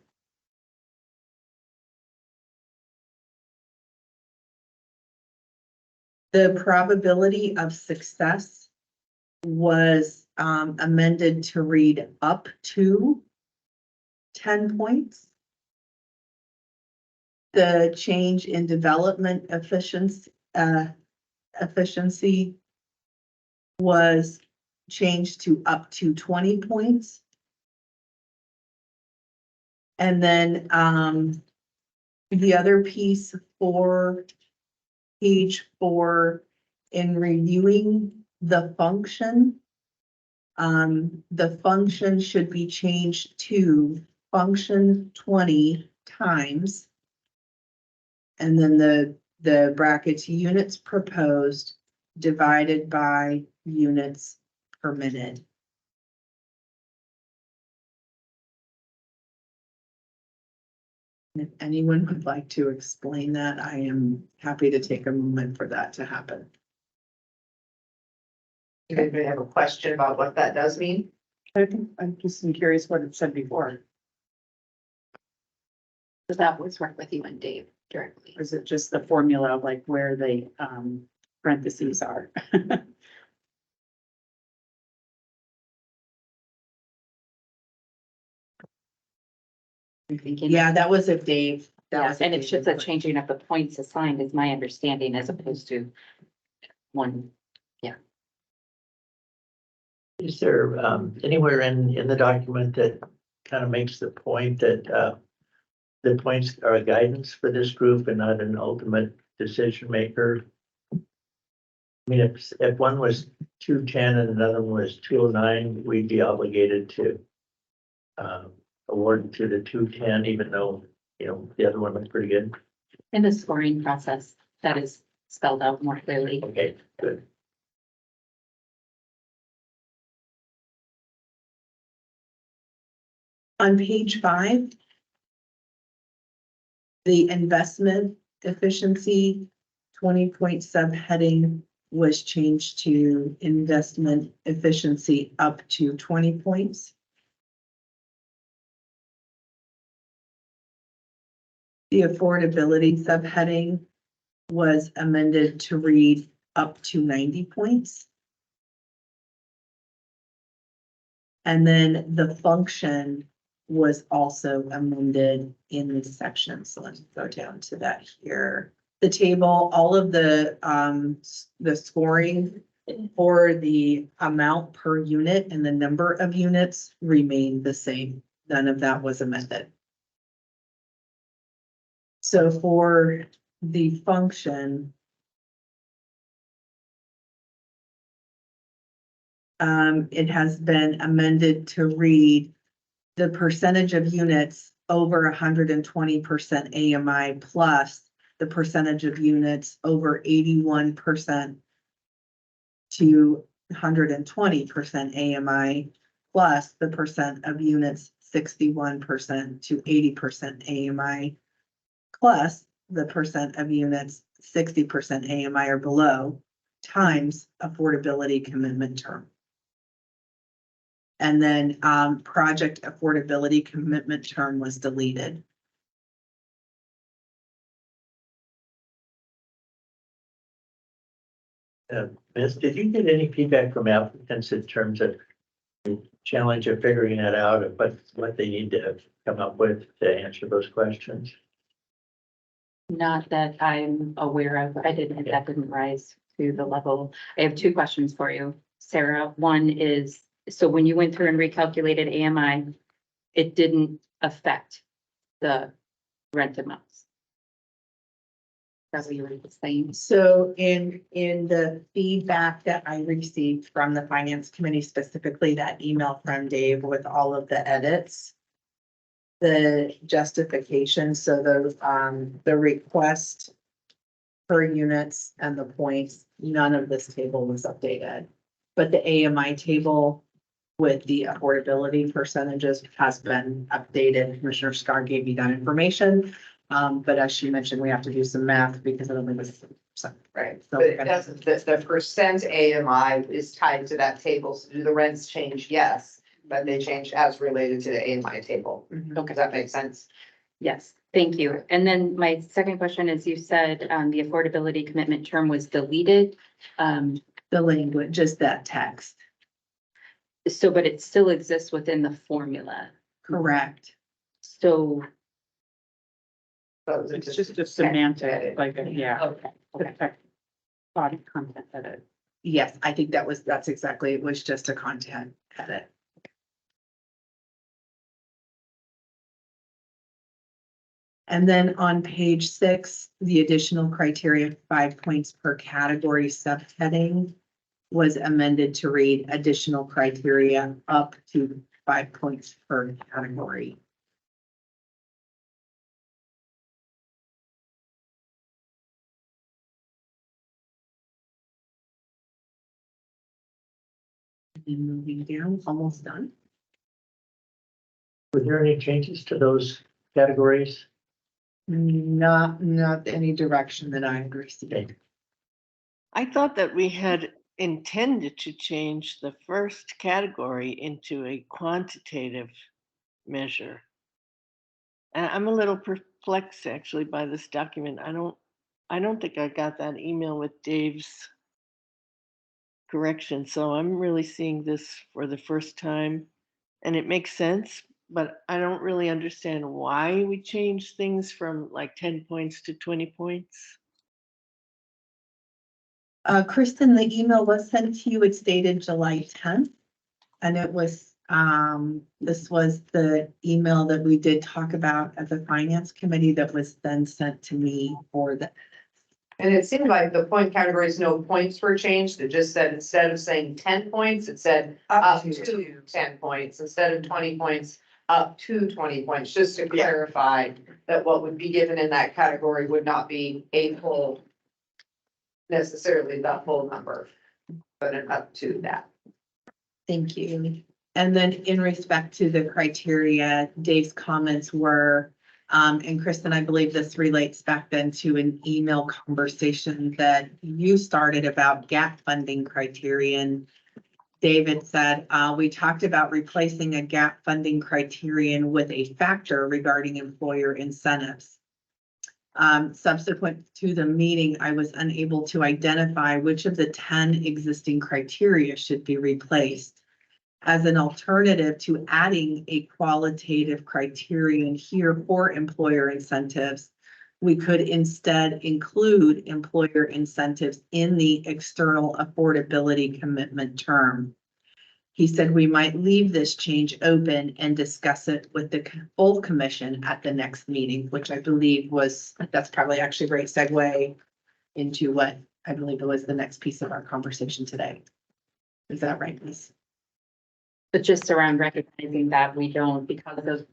The probability of success was amended to read up to 10 points. The change in development efficiency was changed to up to 20 points. And then the other piece for page 4, in reviewing the function, the function should be changed to function 20 times. And then the brackets units proposed divided by units permitted. If anyone would like to explain that, I am happy to take a moment for that to happen. Does anybody have a question about what that does mean? I'm just curious what it said before. Does that always work with you and Dave directly? Or is it just the formula, like where the parentheses are? I'm thinking. Yeah, that was a Dave. That Yeah, was a and it's Dave just a input. changing of the points assigned is my understanding as opposed to one. Is there anywhere in the document that kind of makes the point that the points are a guidance for this group and not an ultimate decision maker? I mean, if one was 210 and another one was 209, we'd be obligated to award to the 210, even though, you know, the other one was pretty good. In the scoring process, that is spelled out more clearly. Okay, good. On page 5, the investment efficiency 20-point subheading was changed to investment efficiency up to 20 points. The affordability subheading was amended to read up to 90 points. And then the function was also amended in this section. So let's go down to that here. The table, all of the scoring for the amount per unit and the number of units remained the same. None of that was amended. So for the function, it has been amended to read the percentage of units over 120% AMI plus the percentage of units over 81% to 120% AMI plus the percent of units 61% to 80% AMI plus the percent of units 60% AMI or below times affordability commitment term. And then project affordability commitment term was deleted. Miss, did you get any feedback from applicants in terms of the challenge of figuring that out and what they need to come up with to answer those questions? Not that I'm aware of. That didn't rise to the level. I have 2 questions for you, Sarah. One is, so when you went through and recalculated AMI, it didn't affect the rent amounts. That's what you were saying. So in the feedback that I received from the finance committee, specifically that email from Dave with all of the edits, the justification, so the request per units and the points, none of this table was updated. But the AMI table with the affordability percentages has been updated. Commissioner Scar gave you that information. But as she mentioned, we have to do some math because it only was right. So But it doesn't, the percent AMI is tied to that table. So do the rents change? Yes, but they change as related to the AMI table. Mhm. Does that make sense? Yes, thank you. And then my second question is, you said the affordability commitment term was deleted. The language, just that text. So, but it still exists within the formula. Correct. So, It's just a semantic, like, yeah, okay, okay. body content edit. Yes, I think that's exactly, it was just a content edit. And then on page 6, the additional criteria, 5 points per category subheading was amended to read additional criteria up to 5 points per category. And moving down, almost done. Were there any changes to those categories? Not any direction that I received. I thought that we had intended to change the first category into a quantitative measure. And I'm a little perplexed actually by this document. I don't think I got that email with Dave's correction, so I'm really seeing this for the first time. And it makes sense, but I don't really understand why we changed things from like 10 points to 20 points. Kristen, the email was sent to you. It's dated July 10th. And it was, this was the email that we did talk about at the finance committee that was then sent to me for the. And it seemed like the point categories, no points were changed. It just said, instead of saying 10 points, it said up to 10 points. Instead of 20 points, up to 20 points, just to clarify that what would be given in that category would not be a full, necessarily the full number, but an up to that. Thank you. And then in respect to the criteria, Dave's comments were, and Kristen, I believe this relates back then to an email conversation that you started about gap funding criterion. David said, we talked about replacing a gap funding criterion with a factor regarding employer incentives. Subsequent to the meeting, I was unable to identify which of the 10 existing criteria should be replaced. As an alternative to adding a qualitative criterion here for employer incentives, we could instead include employer incentives in the external affordability commitment term. He said we might leave this change open and discuss it with the full commission at the next meeting, which I believe was, that's probably actually a great segue into what I believe it was the next piece of our conversation today. Is that right, Ms.? But just around recognizing that we don't, because of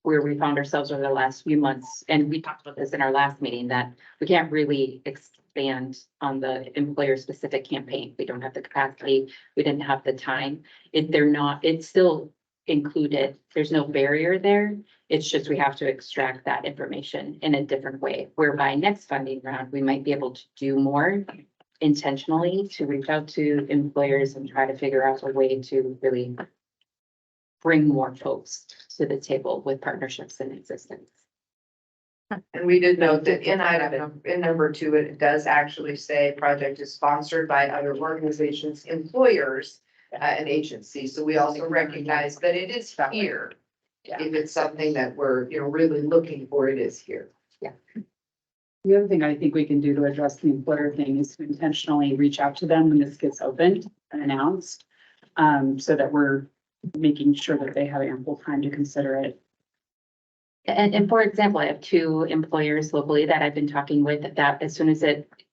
where we found ourselves over the last few months, and we talked about this in our last meeting, that we can't really expand on the employer-specific campaign. We don't have the capacity, we didn't have the time. It's still included. There's no barrier there. It's just we have to extract that information in a different way, whereby next funding round, we might be able to do more intentionally to reach out to employers and try to figure out a way to really bring more folks to the table with partnerships in existence. And we did note that in number 2, it does actually say project is sponsored by other organizations, employers, and agencies. So we also recognize that it is here. If it's something that we're, really looking for, it is here. Yeah. The other thing I think we can do to address the employer thing is to intentionally reach out to them when this gets opened and announced. So that we're making sure that they have ample time to consider it. And for example, I have 2 employers locally that I've been talking with that as soon as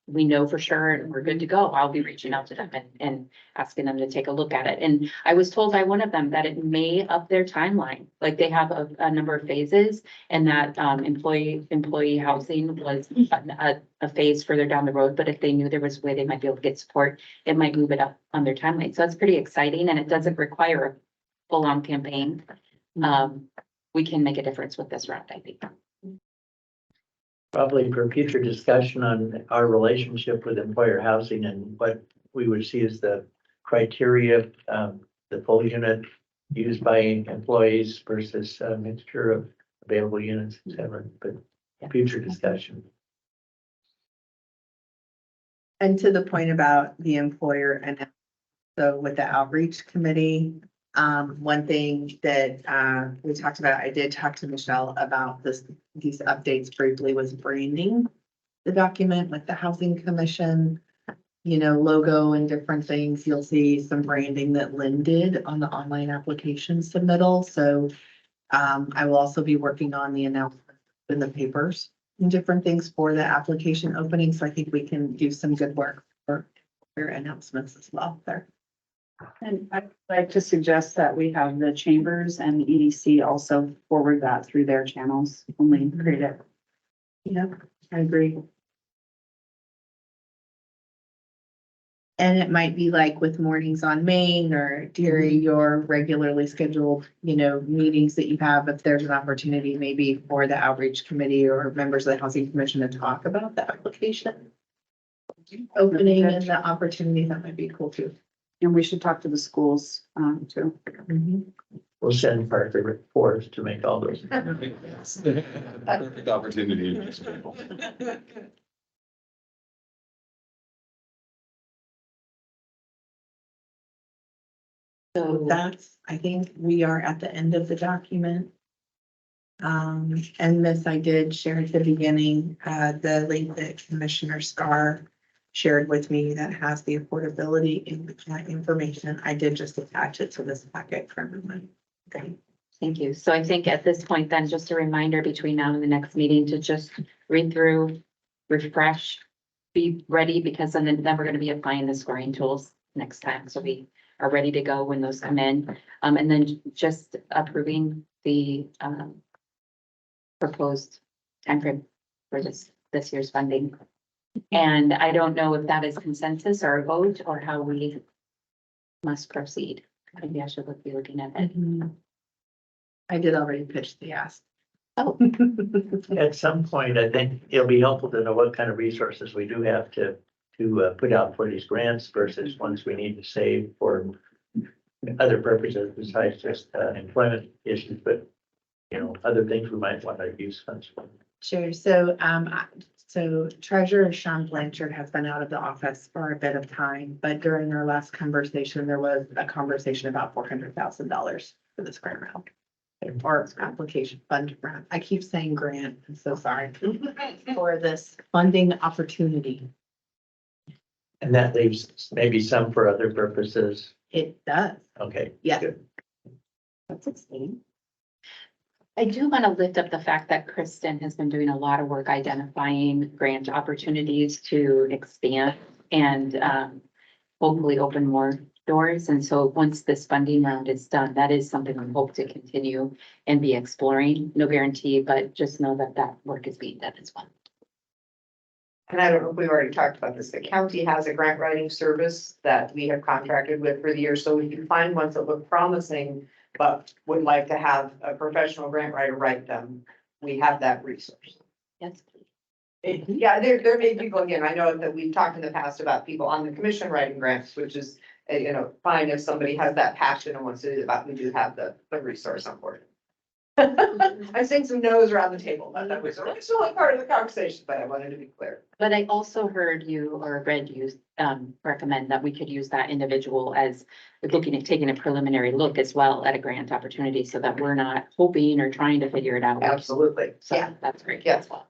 we know for sure and we're good to go, I'll be reaching out to them and asking them to take a look at it. And I was told by one of them that it may up their timeline, like they have a number of phases, and that employee housing was a phase further down the road. But if they knew there was a way they might be able to get support, it might move it up on their timeline. So that's pretty exciting, and it doesn't require a full-on campaign. We can make a difference with this round, I think. Probably for future discussion on our relationship with employer housing and what we would see as the criteria, the full unit used by employees versus a mixture of available units, et cetera, but future discussion. And to the point about the employer and so with the outreach committee, one thing that, we talked about, I did talk to Michelle about these updates briefly, was branding the document with the housing commission, you know, logo and different things. You'll see some branding that Lynn did on the online application submittal. So, I will also be working on the announcement in the papers and different things for the application opening. So I think we can do some good work for your announcements as well there. And I'd like to suggest that we have the chambers and the EDC also forward that through their channels when we create it. Yep, I agree. And it might be like with Mornings on Main or during your regularly scheduled, you know, meetings that you have, if there's an opportunity maybe for the outreach committee or members of the housing commission to talk about the application opening and the opportunity, that might be cool too. And we should talk to the schools, too. We'll send Parker Forrest to make all those. Perfect opportunity. So that's, I think we are at the end of the document. And this I did share at the beginning, the link that Commissioner Scar shared with me that has the affordability information. I did just attach it to this packet for everyone. Okay. Thank you. So I think at this point, then, just a reminder between now and the next meeting to just read through, refresh, be ready, because then we're gonna be applying the scoring tools next time. So we are ready to go when those come in. And then just approving the proposed timeframe for this year's funding. And I don't know if that is consensus or a vote or how we must proceed. Maybe I should be looking at it. I did already pitch the ask. Oh, At some point, I think it'll be helpful to know what kind of resources we do have to put out for these grants versus ones we need to save for other purposes besides just employment issues, but you know, other things we might want to use funds for. Sure. So, so Treasurer Sean Blanchard has been out of the office for a bit of time, but during our last conversation, there was a conversation about $400,000 for this grant round. Or application fund round. I keep saying grant. I'm so sorry. For this funding opportunity. And that leaves maybe some for other purposes. It does. Okay. Yeah. Good. That's exciting. I do want to lift up the fact that Kristen has been doing a lot of work identifying grant opportunities to expand and hopefully open more doors. And so once this funding round is done, that is something we hope to continue and be exploring. No guarantee, but just know that that work is being done as well. And I don't know if we've already talked about this, the county has a grant writing service that we have contracted with for the year. So if you find ones that look promising, but would like to have a professional grant writer write them, we have that resource. Yes. Yeah, there may be people, again, I know that we've talked in the past about people on the commission writing grants, which is, you know, fine if somebody has that passion and wants to do that, we do have the resource on board. I'm seeing some no's around the table, but that was originally part of the conversation, but I wanted to be clear. But I also heard you or read you recommend that we could use that individual as looking at taking a preliminary look as well at a grant opportunity so that we're not hoping or trying to figure it out. Absolutely. So Yeah. that's great Yeah. as well.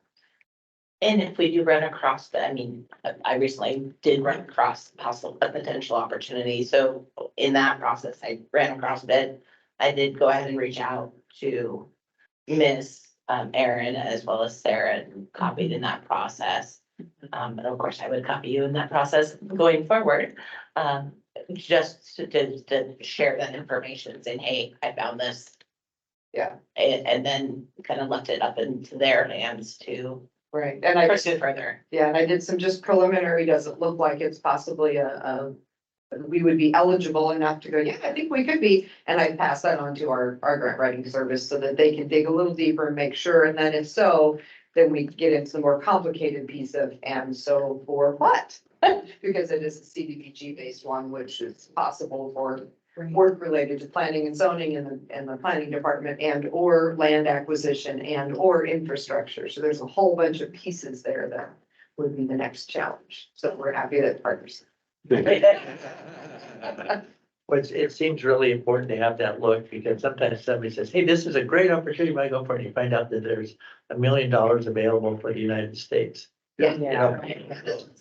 And if we do run across I recently did run across a potential opportunity. So in that process, I ran across it. I did go ahead and reach out to Miss Erin as well as Sarah, and copied in that process. And of course, I would copy you in that process going forward. Just to share that information, saying, hey, I found this. Yeah. And then kind of left it up into their hands to Right, and I pursue further. yeah, and I did some just preliminary, does it look like it's possibly we would be eligible enough to go, yeah, I think we could be, and I pass that on to our grant writing service so that they can dig a little deeper and make sure, and then if so, then we get into the more complicated piece of, and so for what? Because it is a CDBG based one, which is possible for work related to planning and zoning and the planning department and or land acquisition and or infrastructure. So there's a whole bunch of pieces there that would be the next challenge. So we're happy that partners. Which it seems really important to have that look, because sometimes somebody says, hey, this is a great opportunity, you might go for it, and you find out that there's $1 million available for the United States. Yeah. You know?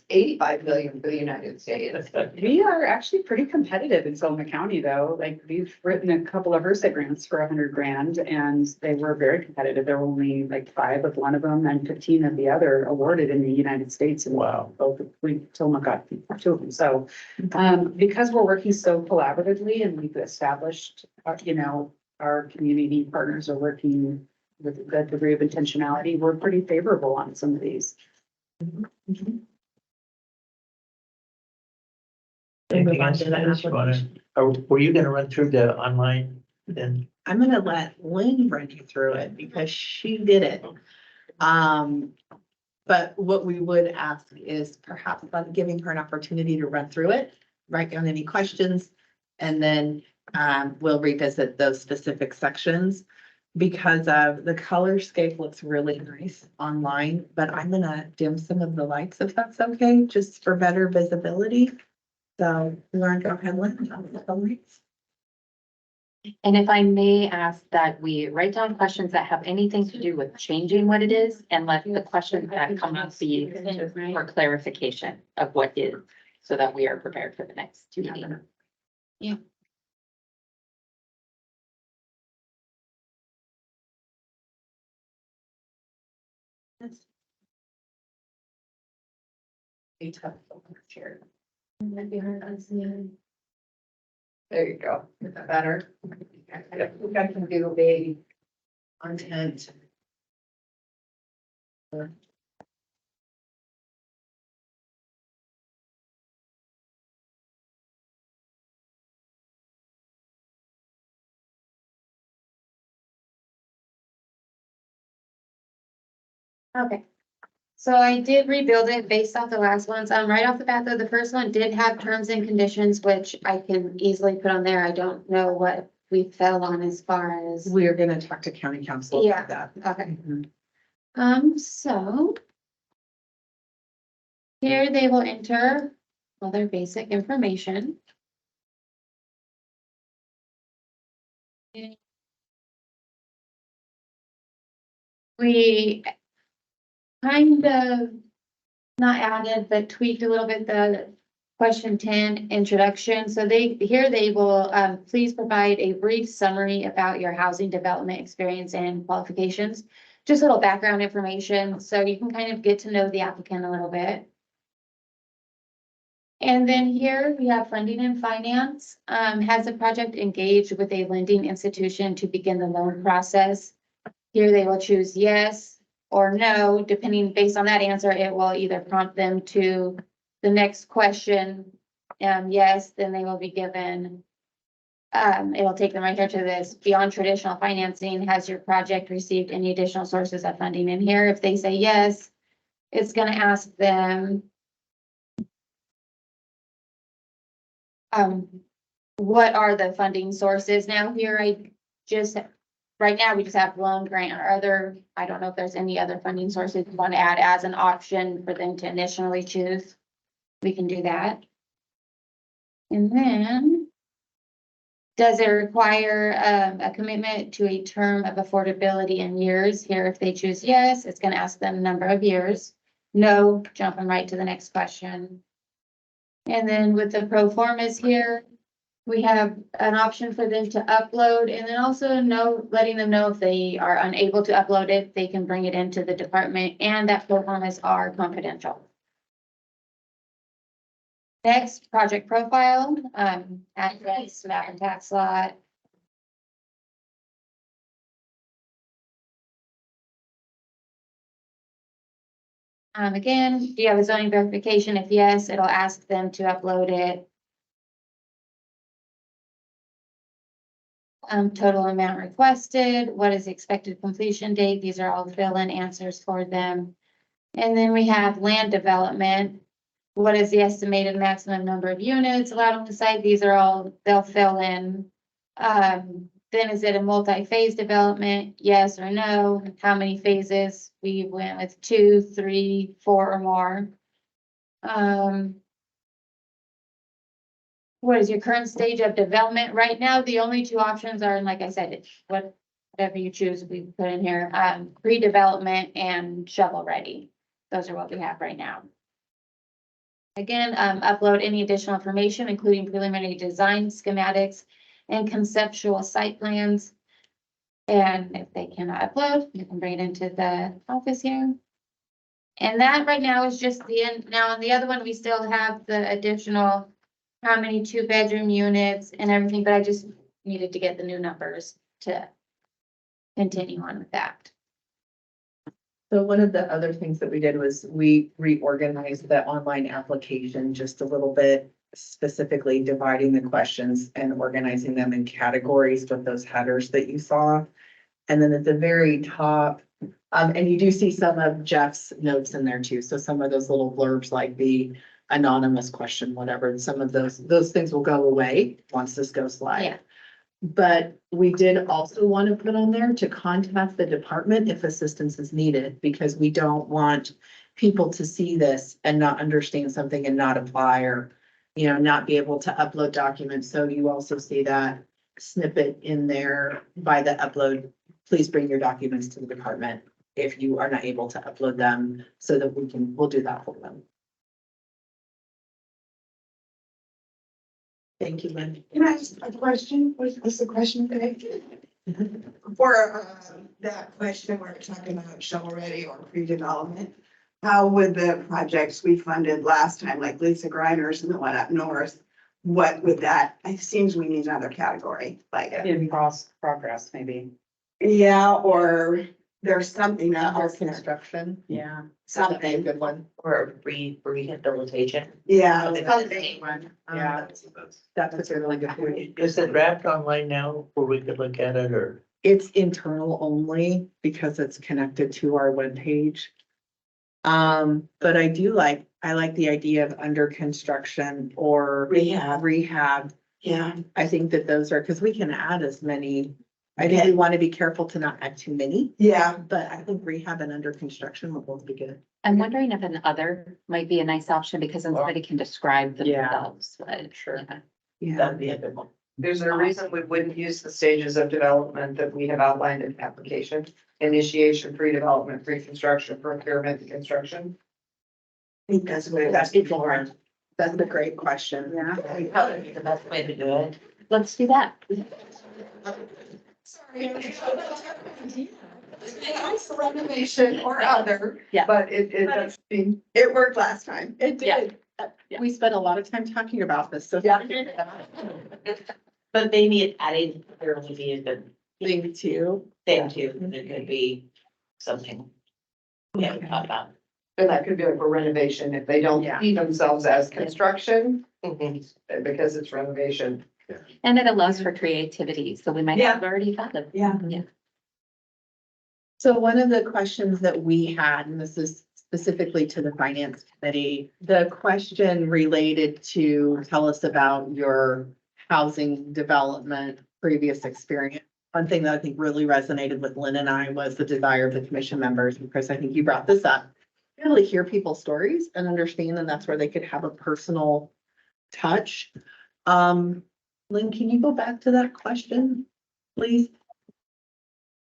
85 million for the United States. We are actually pretty competitive in Sonoma County, though. Like, we've written a couple of HRSA grants for 100 grand, and they were very competitive. There were only like 5 of one of them and 15 of the other awarded in the United States. And Wow. both, Tillamook got 2 of them. So, because we're working so collaboratively and we've established, our community partners are working with a good degree of intentionality, we're pretty favorable on some of these. Anything else, Dennis, you wanna, or were you gonna run through the online then? I'm gonna let Lynn run you through it because she did it. But what we would ask is perhaps giving her an opportunity to run through it, write down any questions, and then we'll revisit those specific sections. Because of the color scape looks really nice online, but I'm gonna dim some of the lights if that's okay, just for better visibility. So you want to go ahead, Lynn? The lights? And if I may ask that we write down questions that have anything to do with changing what it is and let the questions that come up be for clarification of what is, so that we are prepared for the next meeting. Yeah. Might be hard to see. There you go. Is that better? I think I can do a content. Okay. So I did rebuild it based off the last ones. Right off the bat, though, the first one did have terms and conditions, which I can easily put on there. I don't know what we fell on as far as. We're gonna talk to county council Yeah. about that. Okay. So. Here they will enter all their basic information. We kind of not added, but tweaked a little bit the question 10 introduction. So they will please provide a brief summary about your housing development experience and qualifications. Just a little background information, so you can kind of get to know the applicant a little bit. And then here we have funding and finance. Has the project engaged with a lending institution to begin the loan process? Here they will choose yes or no, depending based on that answer, it will either prompt them to the next question. Yes, then they will be given. It will take them right here to this beyond traditional financing. Has your project received any additional sources of funding? And here, if they say yes, it's going to ask them. What are the funding sources? Now here right now we just have loan grant or other, I don't know if there's any other funding sources you want to add as an option for them to initially choose. We can do that. And then, does it require a commitment to a term of affordability in years? Here, if they choose yes, it's going to ask them number of years. No, jumping right to the next question. And then with the pro formas here, we have an option for them to upload, and then also letting them know if they are unable to upload it, they can bring it into the department, and that pro formas are confidential. Next, project profile, address, map and tax lot. Again, do you have a zoning verification? If yes, it'll ask them to upload it. Total amount requested, what is the expected completion date? These are all fill-in answers for them. And then we have land development. what is the estimated maximum number of units allowed on the site? These are all, they'll fill in. Then is it a multi-phase development? Yes or no? How many phases? We went with 2, 3, 4 or more. What is your current stage of development? Right now, the only two options are, and like I said, it's whatever you choose, we put in here, pre-development and shovel ready. Those are what we have right now. Again, upload any additional information, including preliminary design schematics and conceptual site plans. And if they cannot upload, you can bring it into the office here. And that right now is just the end. Now, on the other one, we still have the additional, how many 2-bedroom units and everything, but I just needed to get the new numbers to continue on with that. So one of the other things that we did was we reorganized the online application just a little bit, specifically dividing the questions and organizing them in categories with those headers that you saw. And then at the very top, and you do see some of Jeff's notes in there too. So some of those little blurbs like the anonymous question, whatever, some of those things will go away once this goes live. Yeah. But we did also want to put on there to contact the department if assistance is needed, because we don't want people to see this and not understand something and not apply, or, you know, not be able to upload documents. So you also see that snippet in there by the upload. Please bring your documents to the department if you are not able to upload them, so that we'll do that for them. Thank you, Lynn. Can I ask a question? Was this a question today? For that question, we're talking about shovel-ready or pre-development. How would the projects we funded last time, like Lisa Grinders and the one up north, what would that, it seems we need another category, like, In progress, maybe. yeah, or there's something Our else, construction. Yeah. something, Good one. Or rehabilitation. yeah. That's probably the main one. Yeah. That's a really good point. Is the draft online now where we could look at it, or? It's internal only because it's connected to our webpage. But I like the idea of under construction or rehab. Yeah. I think that those are, because we can add as many. I think we want to be careful to not add too many, Yeah, but I think rehab and under construction will both be good. I'm wondering if an other might be a nice option because then somebody can describe Yeah. themselves, but. Sure. yeah. Yeah. That'd be a good one. There's a reason we wouldn't use the stages of development that we have outlined in the application. Initiation, pre-development, pre-construction, procurement, and construction. I think that's what That's before. That's a great question. Yeah. Probably the best way to do it. Let's do that. Sorry. Renovation or other. Yeah. But it worked last time. It did. We spent a lot of time talking about this, so. Yeah. But maybe adding there would be a good Thing too. thing too. It could be something. We haven't thought about. And that could be like for renovation, if they don't Yeah. see themselves as construction, Mhm. because it's renovation. And it allows for creativity, so we might Yeah. have already thought of. Yeah. Yeah. So one of the questions that we had, and this is specifically to the finance committee, the question related to tell us about your housing development previous experience. One thing that I think really resonated with Lynn and I was the desire of the commission members, because I think you brought this up. Really hear people's stories and understand, and that's where they could have a personal touch. Lynn, can you go back to that question, please?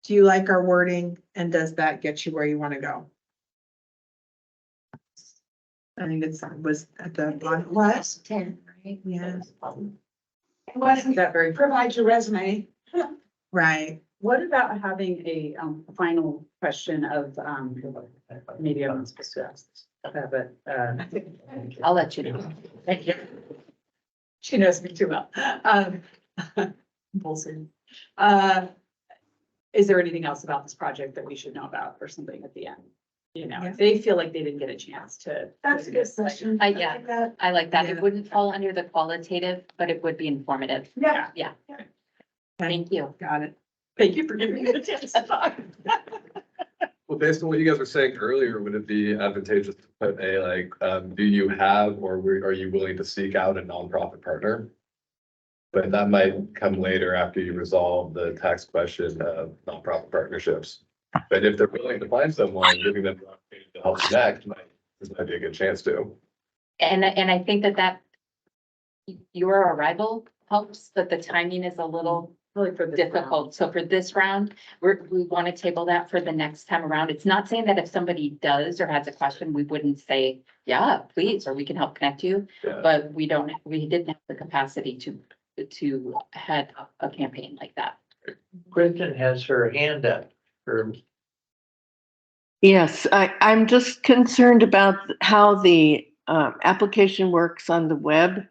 Do you like our wording, and does that get you where you want to go? I think was at the bottom. was, 10, right? Yeah, it wasn't That very. provide your resume. right. What about having a final question of, maybe I'm not supposed to ask this, but, I'll let you know. thank you. She knows me too well. Bullshit. Is there anything else about this project that we should know about or something at the end? You know, if they feel like they didn't get a chance to. That's a good question. Yeah. like that. I like that. Yeah. It wouldn't fall under the qualitative, but it would be informative. Yeah. Thank you. Got it. Thank you for giving me the chance to talk. Well, based on what you guys were saying earlier, would it be advantageous to put a do you have or are you willing to seek out a nonprofit partner? But that might come later after you resolve the tax question of nonprofit partnerships. But if they're willing to find someone, giving them the opportunity to help connect, this might be a good chance to. And I think that your arrival helps, but the timing is a little Really for this difficult. So for this round, we want to table that for the next time around. It's not saying that if somebody does or has a question, we wouldn't say, yeah, please, or we can help connect you. Yeah. But we didn't have the capacity to head up a campaign like that. Kristen has her hand up. Yes, I'm just concerned about how the application works on the web.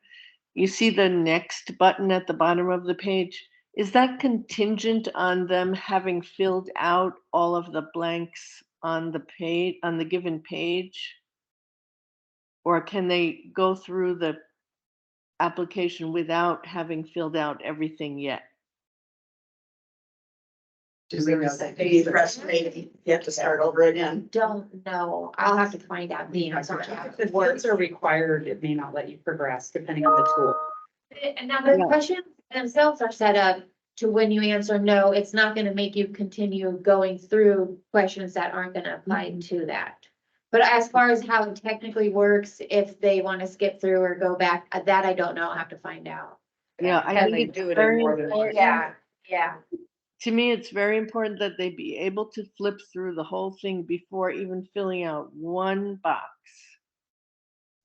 You see the next button at the bottom of the page. Is that contingent on them having filled out all of the blanks on the page, on the given page? Or can they go through the application without having filled out everything yet? Be frustrating. You have to start over again. Don't know. I'll have to find out the answer. If words are required, it may not let you progress depending on the tool. And now the questions themselves are set up to when you answer no, it's not gonna make you continue going through questions that aren't gonna apply to that. But as far as how it technically works, if they wanna skip through or go back, that I don't know. I'll have to find out. Yeah, I Can think they it's do it in very more than one? important. Yeah. To me, it's very important that they be able to flip through the whole thing before even filling out one box.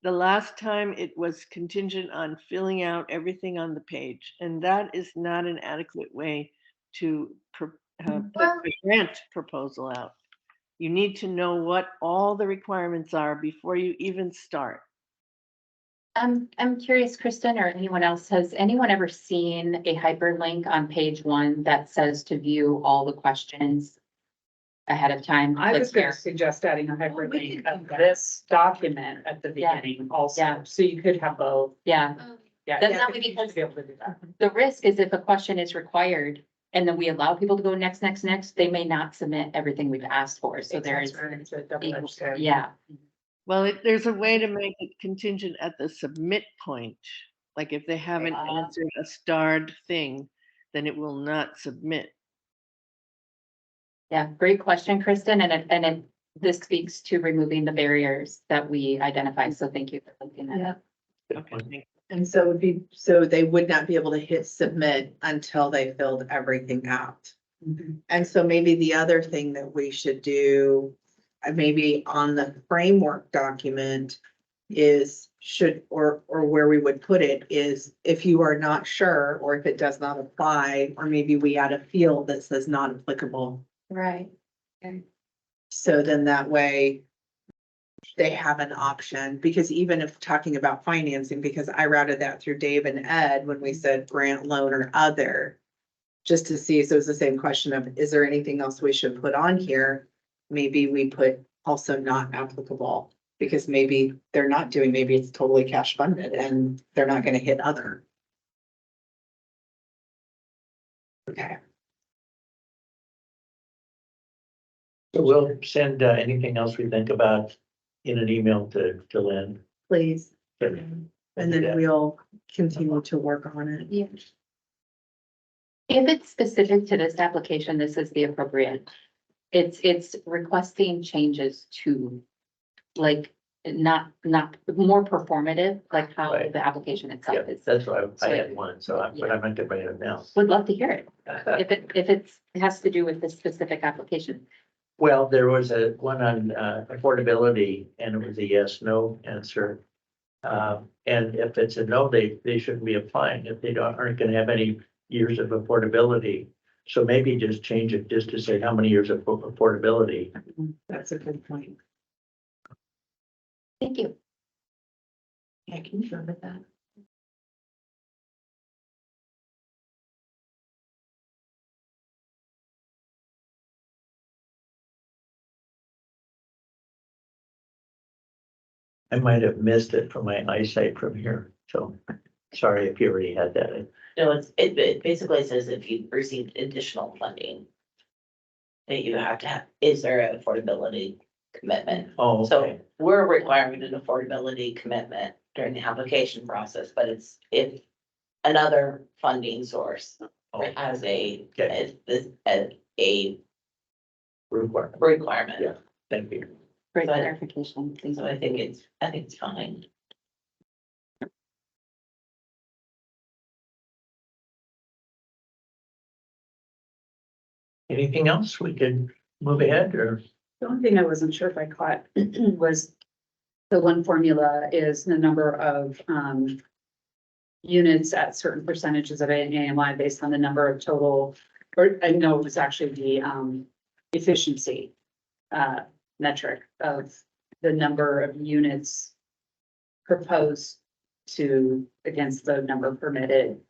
The last time it was contingent on filling out everything on the page, and that is not an adequate way to put the grant proposal out. You need to know what all the requirements are before you even start. I'm curious, Kristen, or anyone else, has anyone ever seen a hyperlink on page 1 that says to view all the questions ahead of time? I Like was gonna here? suggest adding a we hyperlink could of do that. this document at the Yeah. beginning also, Yeah. so you could have both. Yeah, Yeah. That's you not should because- be able to do that. the risk is if a question is required and then we allow people to go next, they may not submit everything we've asked for. So there's, It's a double-edged sword. yeah, Well, there's a way to make it contingent at the submit point. Like if they haven't answered a starred thing, then it will not submit. yeah, great question, Kristen, this speaks to removing the barriers that we identified. So thank you for looking at it. Okay. And so it would be, so they would not be able to hit submit until they filled everything out. And so maybe the other thing that we should do, maybe on the framework document is or where we would put it is if you are not sure, or if it does not apply, or maybe we add a field that says not applicable. Right. So then that way they have an option, because even if talking about financing, because I routed that through Dave and Ed when we said grant, loan or other. Just to see, so it's the same question of, is there anything else we should put on here? Maybe we put also not applicable, because maybe they're not doing, maybe it's totally cash funded and they're not gonna hit other. Okay. So we'll send anything else we think about in an email to Lynn. Please, Okay. and then we'll continue to work on it. Yeah. If it's specific to this application, this is the appropriate. It's requesting changes to, like, not more performative, like how Right. the application Yeah, itself is. that's why I had one, but I meant to bring it now. Would love to hear it, if it has to do with this specific application. Well, there was one on affordability and it was a yes, no answer. And if it's a no, they shouldn't be applying if they aren't gonna have any years of affordability. So maybe just change it just to say how many years of affordability. That's a good point. Thank you. I can confirm with that. I might have missed it from my eyesight from here, so sorry if you already had that. No, it basically says if you received additional funding. that you have to have, is there an affordability commitment? Oh, So okay. we're requiring an affordability commitment during the application process, but it's if another funding source has Okay. a Requirement. requirement. Yeah. Thank you. Great So I- clarification. Thank So you. I think it's fine. Anything else we could move ahead or? The only thing I wasn't sure if I caught was the one formula is the number of units at certain percentages of AMI based on the number of total, or I know it was actually the efficiency metric of the number of units proposed to against the number permitted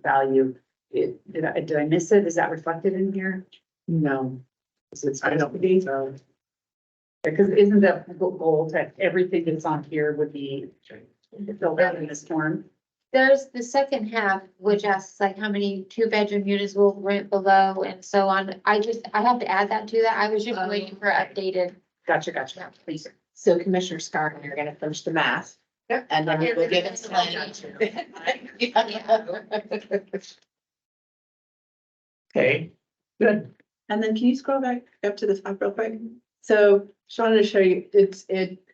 value. Did I miss it? Is that reflected in here? No. Is it supposed to be? Because isn't the goal that everything that's on here would be filled out in this form? There's the second half, which asks like how many 2-bedroom units will rent below and so on. I have to add that to that. I was just waiting for updated. Gotcha. Please. So Commissioner Scar and I are gonna finish the math. Yep. And then we will give it to Lynn. Okay, good. And then can you scroll back up to the top real quick? So just wanted to show you,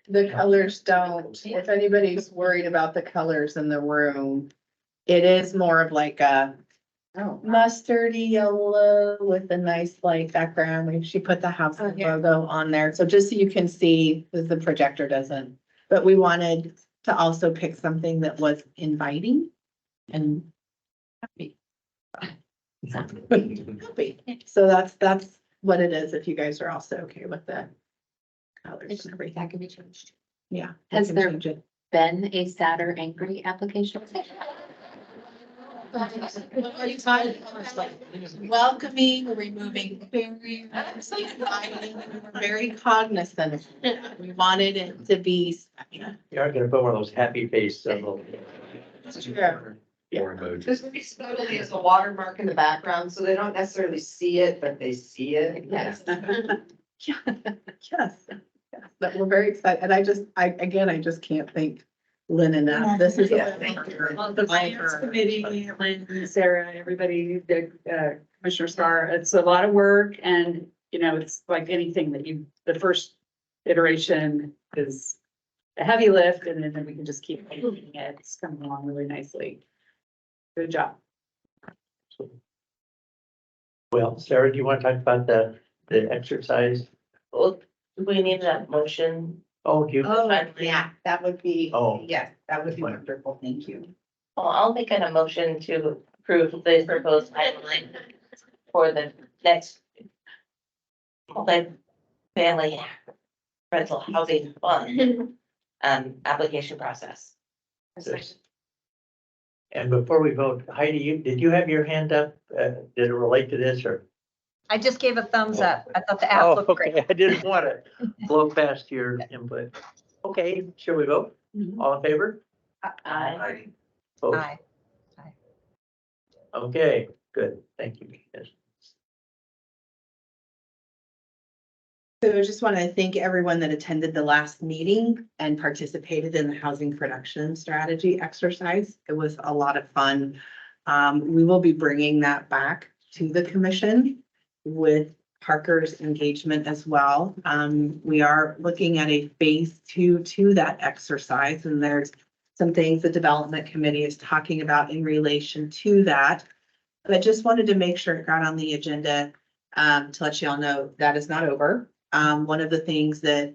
the colors don't, if anybody's worried about the colors in the room, it is more of like a mustardy yellow with a nice light background. She put the house logo on there. So just so you can see, because the projector doesn't, but we wanted to also pick something that was inviting and happy. Happy. So that's what it is, if you guys are also okay with the colors and everything. That can be changed. Yeah. we Has can there change it. been a sad or angry application? Welcoming, removing barriers, inviting, we were very cognizant. We wanted it to be. You aren't gonna put one of those happy face symbols. True. Or emoji. This would be totally as a watermark in the background, so they don't necessarily see it, but they see it. Yes. Yes, but we're very excited, and I just can't thank Lynn enough. This is. Yeah, thank you. Well, the finance committee, Lynn, Sarah, everybody, the Commissioner Star, it's a lot of work and, you know, it's like anything that the first iteration is a heavy lift and then we can just keep making it. It's coming along really nicely. Good job. Well, Sarah, do you want to talk about the exercise? Well, we need that motion. Oh, you, Yeah, that would be, Oh. yes, that would be wonderful. Thank you. Well, I'll make a motion to approve the proposed timeline for the next multi-family rental housing fund application process. and before we vote, Heidi, did you have your hand up? Did it relate to this or? I just gave a thumbs up. I thought the Oh, app looked great. okay, I didn't want to blow past your input. Okay, shall we vote? All in favor? Aye. Opposed? Aye. Okay, good, thank you. Yes. So I just want to thank everyone that attended the last meeting and participated in the housing production strategy exercise. It was a lot of fun. We will be bringing that back to the commission with Parker's engagement as well. We are looking at a phase 2 to that exercise, and there's some things the development committee is talking about in relation to that. But I just wanted to make sure it got on the agenda to let you all know that is not over. One of the things that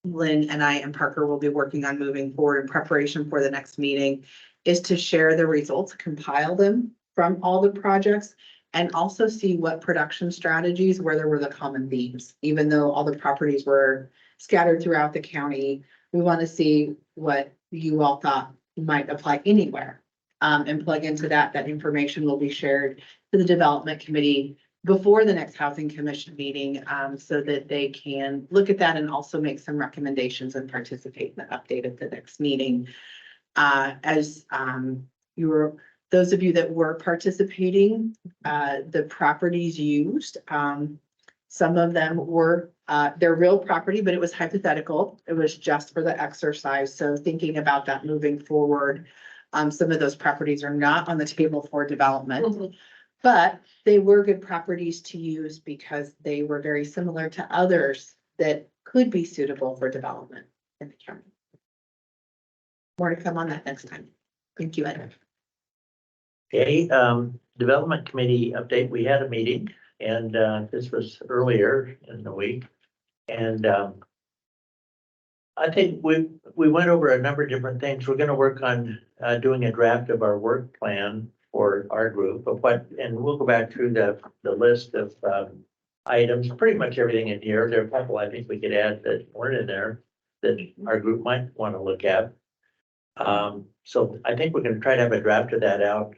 Lynn and I and Parker will be working on moving forward in preparation for the next meeting is to share the results, compile them from all the projects, and also see what production strategies, where there were the common themes. Even though all the properties were scattered throughout the county, we want to see what you all thought might apply anywhere. And plug into that. That information will be shared to the development committee before the next housing commission meeting, so that they can look at that and also make some recommendations and participate in the update at the next meeting. Those of you that were participating, the properties used, Some of them were, they're real property, but it was hypothetical. It was just for the exercise. So thinking about that moving forward. Some of those properties are not on the table for development. But they were good properties to use because they were very similar to others that could be suitable for development in the county. More to come on that next time. Thank you, Ed. Okay, Development Committee update, we had a meeting and, this was earlier in the week. And, I think we went over a number of different things. We're gonna work on, doing a draft of our work plan for our group of what, and we'll go back through the list of, items, pretty much everything in here. There are a couple I think we could add that weren't in there that our group might want to look at. So I think we're gonna try to have a draft of that out,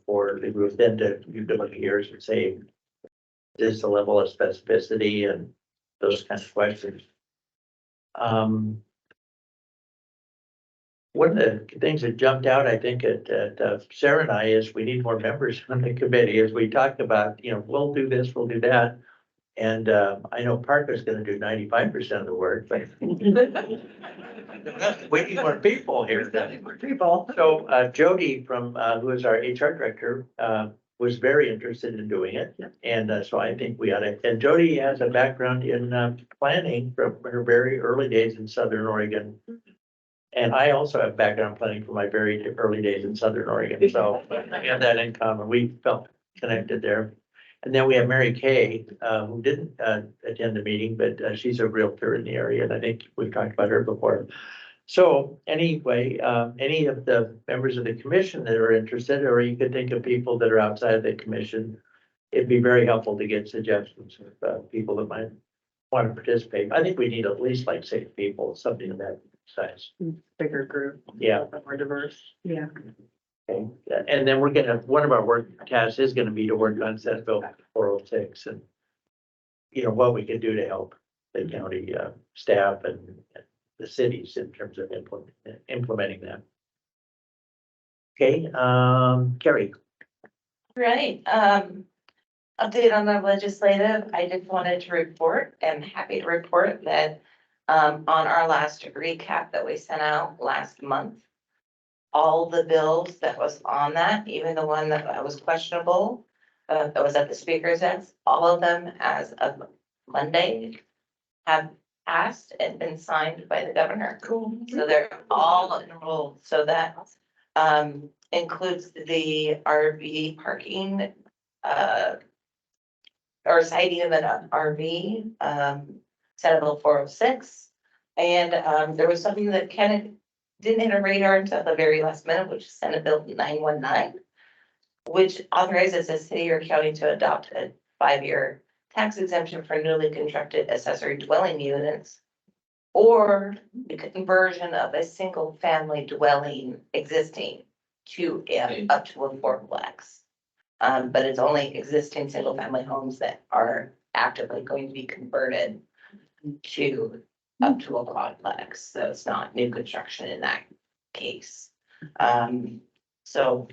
for the group then to, you can look at yours and say, is this the level of specificity and those kinds of questions. One of the things that jumped out, I think, at Sarah and I is we need more members on the committee, as we talked about, we'll do this, we'll do that. And, I know Parker's gonna do 95% of the work, but we need more people here then. People. So, Jody from, who is our HR director, was very interested in doing it. And, so I think we ought to, and Jody has a background in, planning from her very early days in Southern Oregon. And I also have background planning from my very early days in Southern Oregon, so we have that in common. We felt connected there. And then we have Mary Kay, who didn't attend the meeting, but she's a realtor in the area, and I think we've talked about her before. So anyway, any of the members of the commission that are interested, or you could think of people that are outside of the commission, it'd be very helpful to get suggestions of people that might want to participate. I think we need at least like 6 people, something of that size. Bigger group. Yeah. More diverse. Yeah. Okay, and then one of our work tasks is gonna be to work on Senate Bill 406 and what we can do to help the county staff and the cities in terms of implementing that. Okay, Carrie. Right, update on the legislative, I just wanted to report, and happy to report that on our last recap that we sent out last month, all the bills that was on that, even the one that was questionable, that was at the speaker's desk, all of them as of Monday have passed and been signed by the governor. Cool. So they're all enrolled, so that includes the RV parking, or citing of an RV, Senate Bill 406. And there was something that kind of didn't hit a radar until the very last minute, which is Senate Bill 919, which authorizes a city or county to adopt a 5-year tax exemption for newly constructed accessory dwelling units or the conversion of a single family dwelling existing to up to a 4-plex. But it's only existing single family homes that are actively going to be converted to up to a quadplex, so it's not new construction in that case. So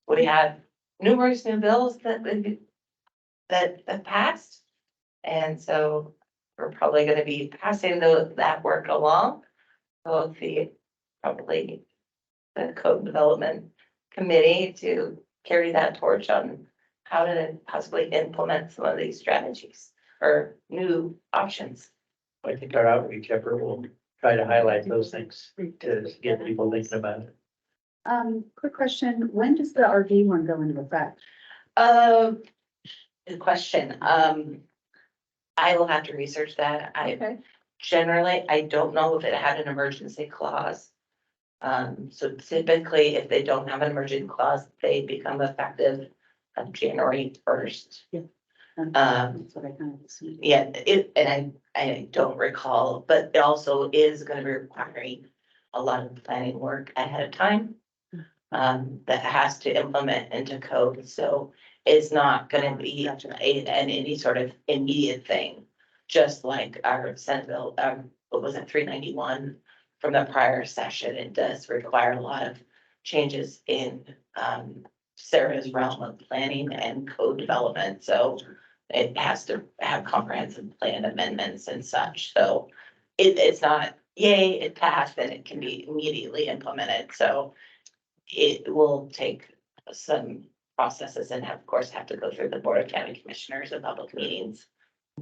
we had numerous new bills that passed. And so we're probably gonna be passing that work along. So probably the code development committee to carry that torch on how to possibly implement some of these strategies or new options. I think our outreach effort will try to highlight those things to get people thinking about it. Quick question, when does the RV one go into effect? Good question. I will have to research that. Okay. Generally, I don't know if it had an emergency clause. So typically, if they don't have an emergency clause, they become effective on January 1st. Yeah. That's what I kind of assumed. Yeah, and I don't recall, but it also is gonna be requiring a lot of planning work ahead of time. That has to implement into code, so it's not gonna be any sort of immediate thing. Just like our Senate Bill, what was it, 391 from the prior session, it does require a lot of changes in Sarah's realm of planning and code development, so it has to have comprehensive plan amendments and such, so it's not, yay, it passed, and it can be immediately implemented, so it will take some processes and of course have to go through the Board of County Commissioners and public meetings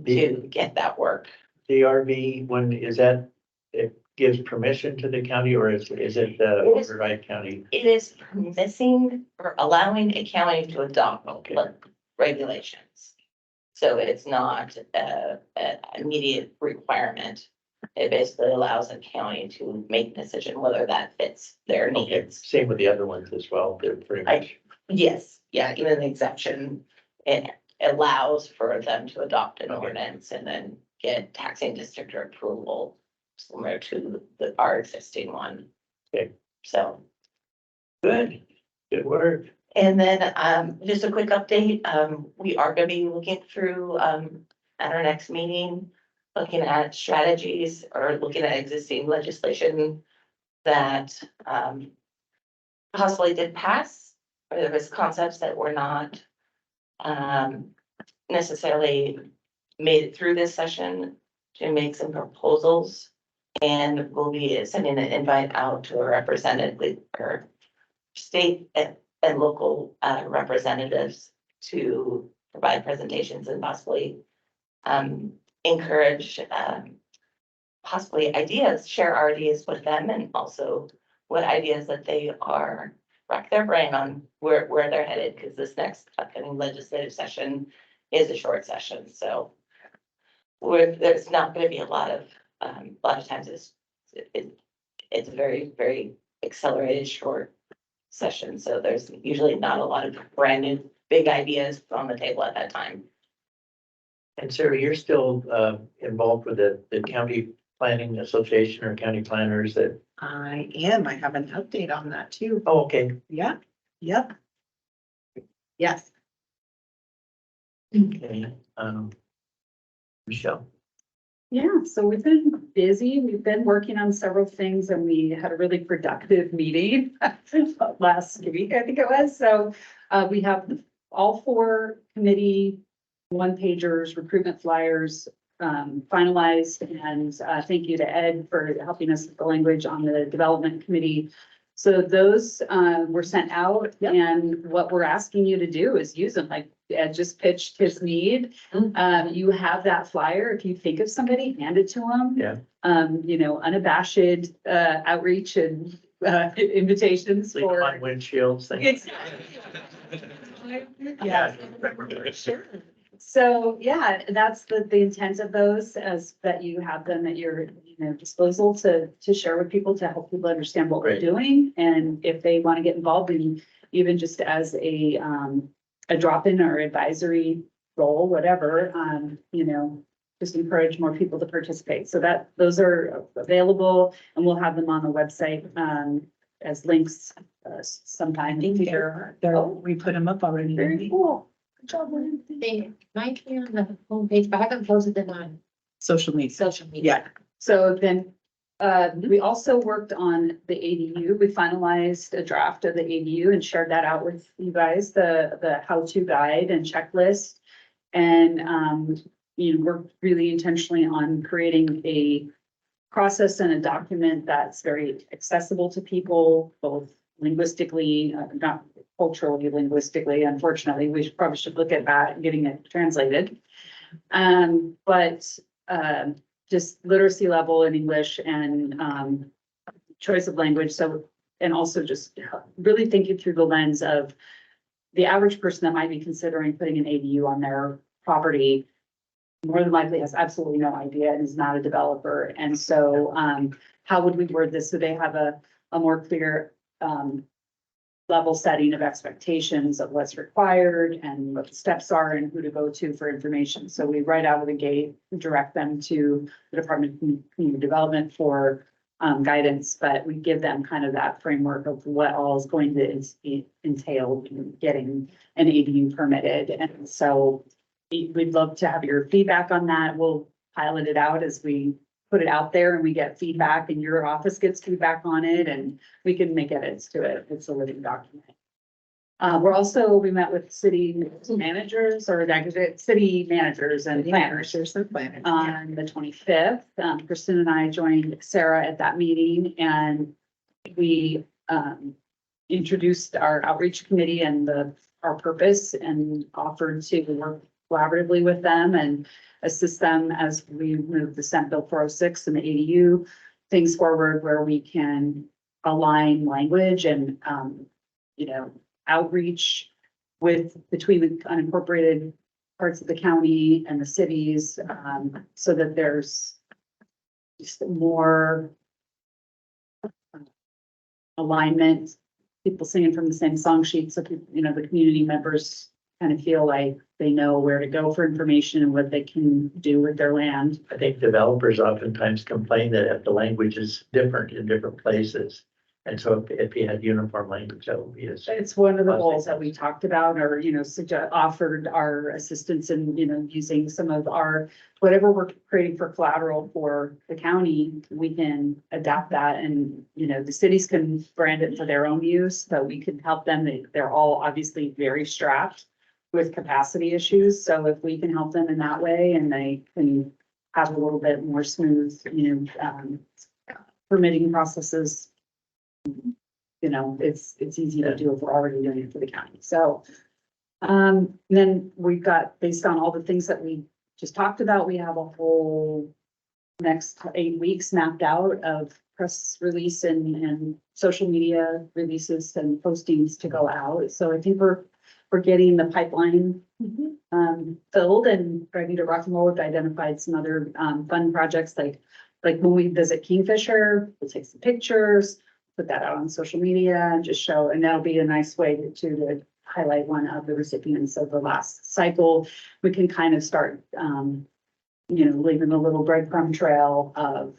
to get that work. The RV one, is that, it gives permission to the county or is it the It is- override county? It is missing or allowing a county to adopt regulations. So it's not an immediate requirement. It basically allows a county to make a decision whether that fits their Okay, needs. same with the other ones as well. They're pretty much. Yes, yeah, even the exception, it allows for them to adopt an Okay. ordinance and then get taxing district approval similar to our existing one. Okay. So. Good, good work. And then, just a quick update, we are gonna be looking through, at our next meeting, looking at strategies or looking at existing legislation that, possibly did pass, or there was concepts that were not, necessarily made it through this session to make some proposals. And we'll be sending an invite out to a representative or state and local representatives to provide presentations and possibly encourage possibly ideas, share our ideas with them and also what ideas that they are, rack their brain on where they're headed, because this next upcoming legislative session is a short session, so there's not gonna be a lot of times it's a very, very accelerated short session, so there's usually not a lot of brand new big ideas on the table at that time. And Sarah, you're still involved with the county planning association or county planners that, I am. I have an update on that too. oh, okay. Yeah, yep. Yes. Okay, Michelle. Yeah, so we've been busy. We've been working on several things and we had a really productive meeting last week, I think it was. So we have all 4 committee one-pagers, recruitment flyers finalized. And thank you to Ed for helping us with the language on the development committee. So those were sent out and what we're asking you to do is use them. Like Ed just pitched his need. You have that flyer. If you think of somebody, hand it to them. Yeah. You know, unabashed outreach and invitations Sleep for. on windshields. things. Yeah. Sure. So, yeah, that's the intent of those, as that you have them at your, disposal to share with people, to help people understand what we're Right. doing. And if they want to get involved in, even just as a drop-in or advisory role, whatever, just encourage more people to participate. So those are available and we'll have them on the website as links sometime. We put them up already. didn't Very we? cool. Good job, Lynn. They might be on the homepage, but I haven't posted them on Social media. social media. Yeah. So then, we also worked on the ADU. We finalized a draft of the ADU and shared that out with you guys, the how-to guide and checklist. And, worked really intentionally on creating a process and a document that's very accessible to people, both linguistically, not culturally, linguistically. Unfortunately, we probably should look at that and getting it translated. But just literacy level in English and choice of language. So, and also just really thinking through the lens of the average person that might be considering putting an ADU on their property more than likely has absolutely no idea and is not a developer. And so how would we word this so they have a more clear level setting of expectations of what's required and what the steps are and who to go to for information. So we right out of the gate direct them to the Department of Community Development for guidance, but we give them kind of that framework of what all is going to entail in getting an ADU permitted. And so we'd love to have your feedback on that. We'll pilot it out as we put it out there and we get feedback and your office gets feedback on it and we can make edits to it. It's a living document. we met with city managers or city managers and planners on the 25th. Kristen and I joined Sarah at that meeting and we introduced our outreach committee and our purpose and offered to work collaboratively with them and assist them as we move the Senate Bill 406 and the ADU things forward where we can align language and, outreach between the unincorporated parts of the county and the cities, so that there's just more alignment, people singing from the same song sheet, so, the community members kind of feel like they know where to go for information and what they can do with their land. I think developers oftentimes complain that if the language is different in different places. And so if you had uniform language, that would be a. It's one of the goals that we talked about or, offered our assistance in, using some of our, whatever we're creating for collateral for the county, we can adapt that and, the cities can brand it for their own use, but we can help them. They're all obviously very strapped with capacity issues. So if we can help them in that way and they can have a little bit more smooth, permitting processes, it's easy to do if we're already doing it for the county. So, then we've got, based on all the things that we just talked about, we have a whole next 8 weeks mapped out of press release and social media releases and postings to go out. So I think we're getting the pipeline filled and ready to rock and roll. We've identified some other fun projects like when we visit Kingfisher, we'll take some pictures, put that out on social media and just show, and that'll be a nice way to highlight one of the recipients of the last cycle. We can kind of start, leaving a little breadcrumb trail of,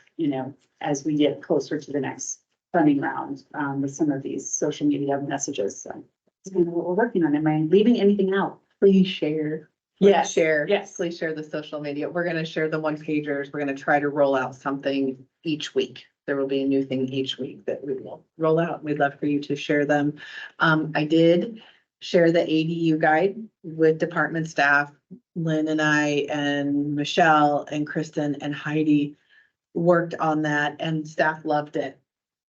as we get closer to the next funding round, with some of these social media messages. So it's kind of what we're working on. Am I leaving anything out? Please share. Yes. Share. Yes. Please share the social media. We're gonna share the one pagers. We're gonna try to roll out something each week. There will be a new thing each week that we will roll out. We'd love for you to share them. I did share the ADU guide with department staff. Lynn and I and Michelle and Kristen and Heidi worked on that and staff loved it.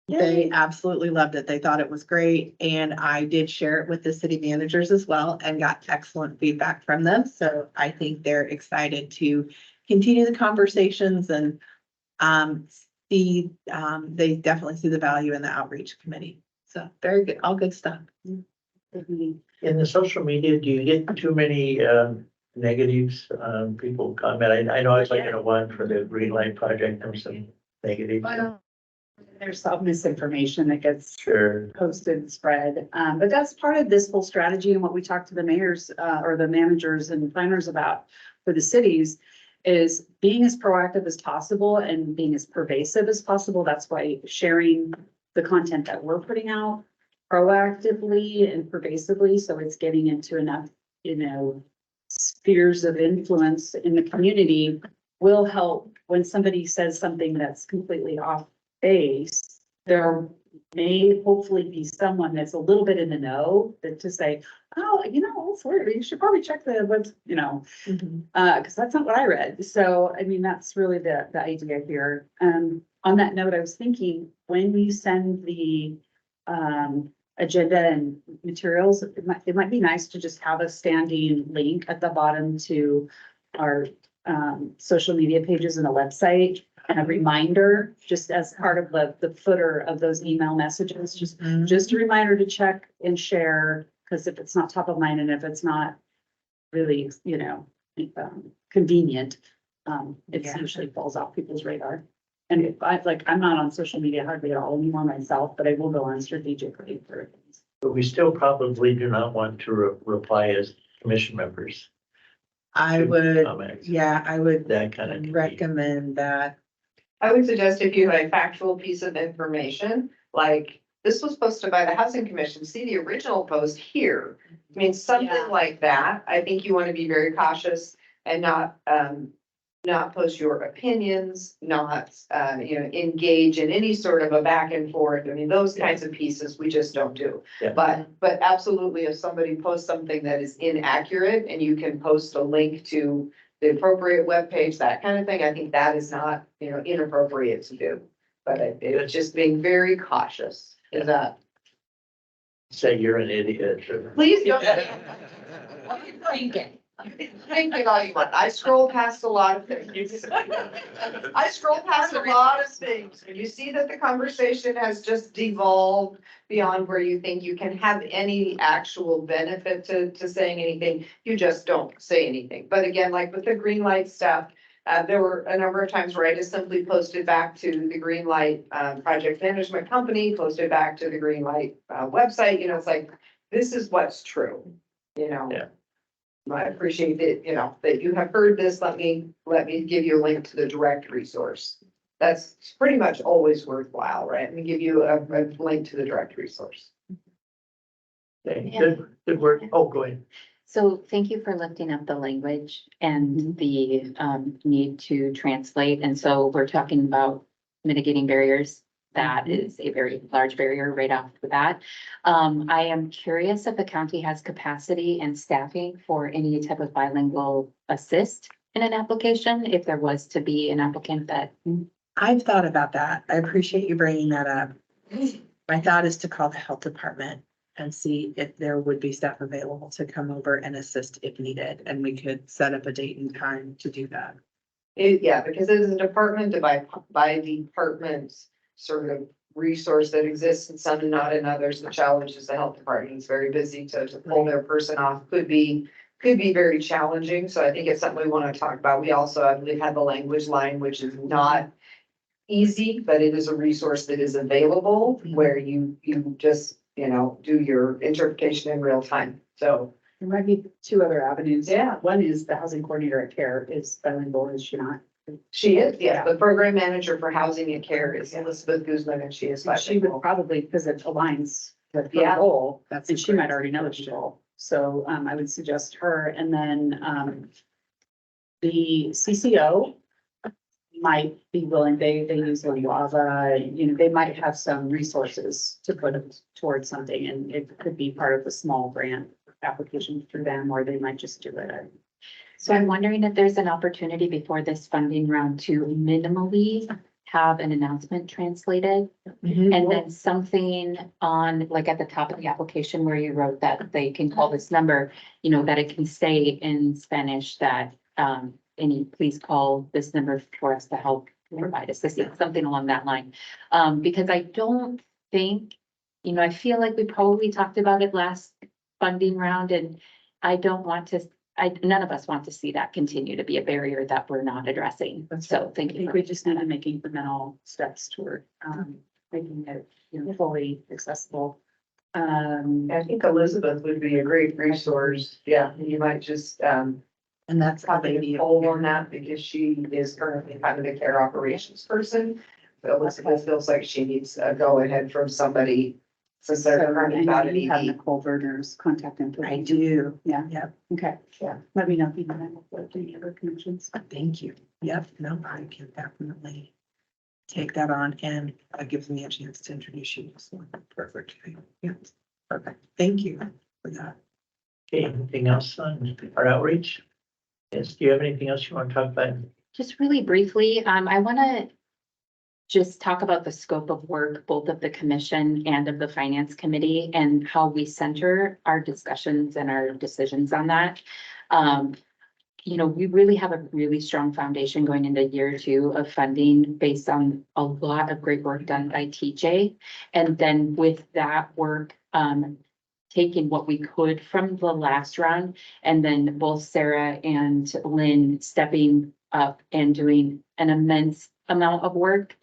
They absolutely loved it. They thought it was great. And I did share it with the city managers as well and got excellent feedback from them. So I think they're excited to continue the conversations and they definitely see the value in the outreach committee. So very good, all good stuff. In the social media, do you get too many negatives? People comment. I know I was looking at one for the Green Light Project. There was some negatives. Well, there's some misinformation that gets Sure. posted and spread. But that's part of this whole strategy and what we talk to the mayors, or the managers and planners about for the cities is being as proactive as possible and being as pervasive as possible. That's why sharing the content that we're putting out proactively and pervasively, so it's getting into enough, spheres of influence in the community will help when somebody says something that's completely off base. There may hopefully be someone that's a little bit in the know that to say, oh, it's weird. You should probably check the web, because that's not what I read. So, that's really the idea here. On that note, I was thinking when we send the agenda and materials, it might be nice to just have a standing link at the bottom to our social media pages and the website and a reminder, just as part of the footer of those email messages, just a reminder to check and share, because if it's not top of mind and if it's not really, convenient, it usually falls off people's radar. And if I'm not on social media hardly at all anymore myself, but I will go on strategically for things. But we still probably do not want to reply as commission members. I would, Comments. I would That kind of. recommend that. I would suggest if you had a factual piece of information, like this was posted by the Housing Commission, see the original post here. Something like that. I think you want to be very cautious and not not post your opinions, not, engage in any sort of a back and forth. I mean, those kinds of pieces we just don't do. Yeah. But absolutely, if somebody posts something that is inaccurate and you can post a link to the appropriate webpage, that kind of thing, I think that is not, inappropriate to do. But it's just being very cautious, is that, Say you're an idiot. or- please don't. Think it all you want. I scroll past a lot of things. I scroll past a lot of things. When you see that the conversation has just devolved beyond where you think you can have any actual benefit to saying anything, you just don't say anything. But again, like with the green light stuff, there were a number of times where I just simply posted back to the green light project management company, posted back to the green light website, it's like, this is what's true, Yeah. I appreciate that, that you have heard this. Let me give you a link to the direct resource. That's pretty much always worthwhile, right? Let me give you a link to the direct resource. Okay, Yeah. good work. Oh, go ahead. So thank you for lifting up the language and the need to translate. And so we're talking about mitigating barriers. That is a very large barrier right off the bat. I am curious if the county has capacity and staffing for any type of bilingual assist in an application, if there was to be an applicant that. I've thought about that. I appreciate you bringing that up. My thought is to call the health department and see if there would be staff available to come over and assist if needed, and we could set up a date and time to do that. Yeah, because it is a department by department sort of resource that exists in some and not in others. The challenge is the health department is very busy to pull their person off could be very challenging. So I think it's something we want to talk about. We also, I believe, have the language line, which is not easy, but it is a resource that is available where you just, do your interpretation in real time. So There might be two other avenues. Yeah. One is the housing coordinator at CARE is bilingual, is she not? she is, yeah, the program manager for housing and care is Elizabeth Guzman, and she is. So she would bilingual. probably, because it aligns with her Yeah. role, That's and a she great might already know the people. So I would suggest her, and then the CCO might be willing, they use Lava, they might have some resources to put towards something, and it could be part of the small grant application for them, or they might just do it. So I'm wondering if there's an opportunity before this funding round to minimally have an announcement translated. And then something on, like at the top of the application where you wrote that they can call this number, that it can say in Spanish that, please call this number for us to help provide assistance, something along that line. Because I don't think, I feel like we probably talked about it last funding round, and I don't want to, none of us want to see that continue to be a barrier that we're not addressing. So I thank you. think we just need to make incremental steps toward making it, fully accessible. I think Elizabeth would be a great resource. Yeah, you might just, And that's the probably lady. hold on that because she is currently kind of the care operations person. But Elizabeth feels like she needs a go ahead from somebody since So they're I currently know not an you have ED. Nicole Verner's contact info. I do. Yeah, Yep. okay. Yeah. Let me know if you have any other connections. Thank you. Yep, no, I can definitely take that on, and it gives me a chance to introduce you. So perfect. Yep, perfect. Thank you for that. Okay, anything else on our outreach? Yes, do you have anything else you want to talk about? Just really briefly, I want to just talk about the scope of work, both of the commission and of the finance committee, and how we center our discussions and our decisions on that. We really have a really strong foundation going into year 2 of funding based on a lot of great work done by TJ. And then with that work, taking what we could from the last round, and then both Sarah and Lynn stepping up and doing an immense amount of work.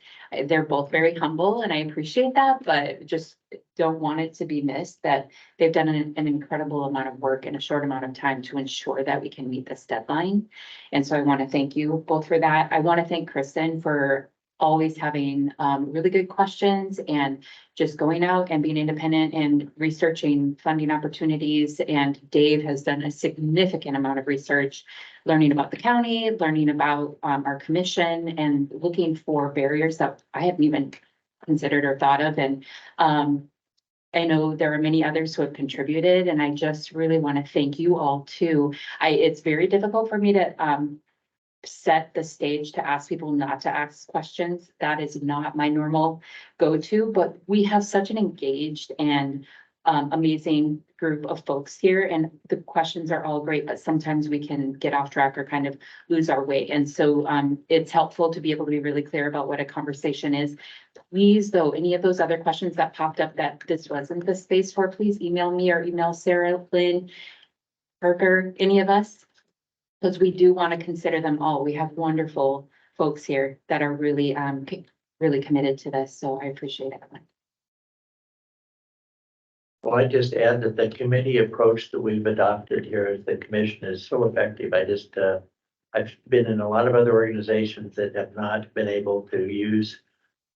They're both very humble, and I appreciate that, but just don't want it to be missed that they've done an incredible amount of work in a short amount of time to ensure that we can meet this deadline. And so I want to thank you both for that. I want to thank Kristen for always having really good questions and just going out and being independent and researching funding opportunities. And Dave has done a significant amount of research, learning about the county, learning about our commission, and looking for barriers that I haven't even considered or thought of. And I know there are many others who have contributed, and I just really want to thank you all too. It's very difficult for me to set the stage to ask people not to ask questions. That is not my normal go-to, but we have such an engaged and amazing group of folks here, and the questions are all great, but sometimes we can get off track or kind of lose our way. And so it's helpful to be able to be really clear about what a conversation is. Please, though, any of those other questions that popped up that this wasn't the space for, please email me or email Sarah, Lynn, Parker, any of us, because we do want to consider them all. We have wonderful folks here that are really, really committed to this. So I appreciate it. Well, I just add that the committee approach that we've adopted here as the commission is so effective. I've been in a lot of other organizations that have not been able to use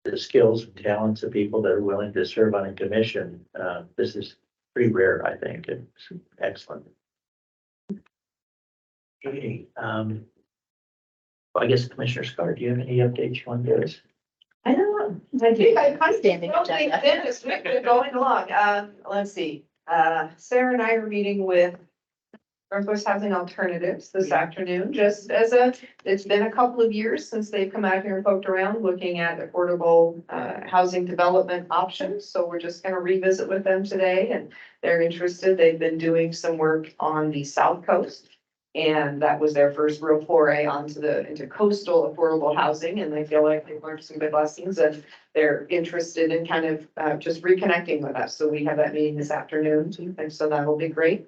the skills and talents of people that are willing to serve on a commission. This is pretty rare, I think. It's excellent. Okay, I guess Commissioner Scott, do you have any updates you want to give us? I don't know. I think I kind of Standing don't think agenda. Dennis, we've been going along. Let's see. Sarah and I are meeting with Northwest Housing Alternatives this afternoon, just as it's been a couple of years since they've come out here and poked around looking at affordable housing development options. So we're just gonna revisit with them today, and they're interested. They've been doing some work on the South Coast. And that was their first real foray into coastal affordable housing, and they feel like they've learned some good lessons, and they're interested in kind of just reconnecting with us. So we have that meeting this afternoon, and so that'll be great.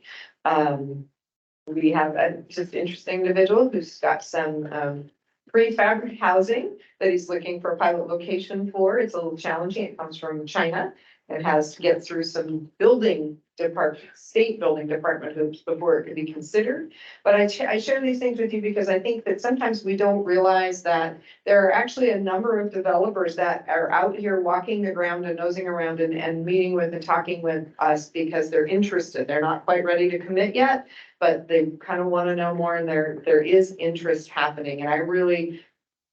We have a just interesting individual who's got some prefab housing that he's looking for a pilot location for. It's a little challenging. It comes from China. It has to get through some state building department hoops before it can be considered. But I share these things with you because I think that sometimes we don't realize that there are actually a number of developers that are out here walking the ground and nosing around and meeting with and talking with us because they're interested. They're not quite ready to commit yet, but they kind of want to know more, and there is interest happening. And I really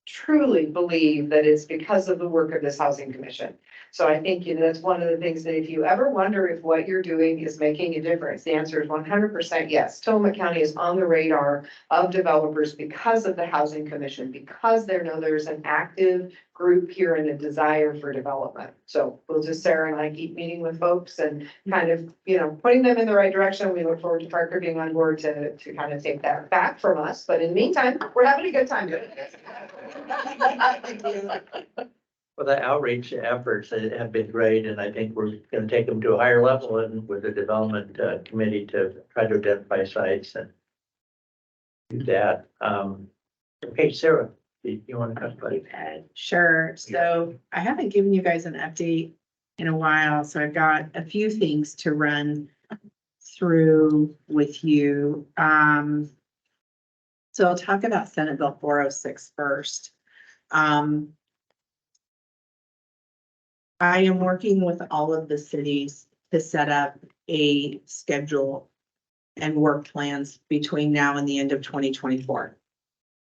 truly believe that it's because of the work of this Housing Commission. So I think, that's one of the things that if you ever wonder if what you're doing is making a difference, the answer is 100% yes. Tillamook County is on the radar of developers because of the Housing Commission, because they know there's an active group here and a desire for development. So we'll just, Sarah and I keep meeting with folks and kind of, putting them in the right direction. We look forward to Parker being on board to kind of take that back from us. But in the meantime, we're having a good time doing this. Well, the outreach efforts have been great, and I think we're going to take them to a higher level and with the development committee to try to identify sites and do that. Okay, Sarah, do you want to talk about it? Sure. So I haven't given you guys an update in a while, so I've got a few things to run through with you. So I'll talk about Senate Bill 406 first. I am working with all of the cities to set up a schedule and work plans between now and the end of 2024.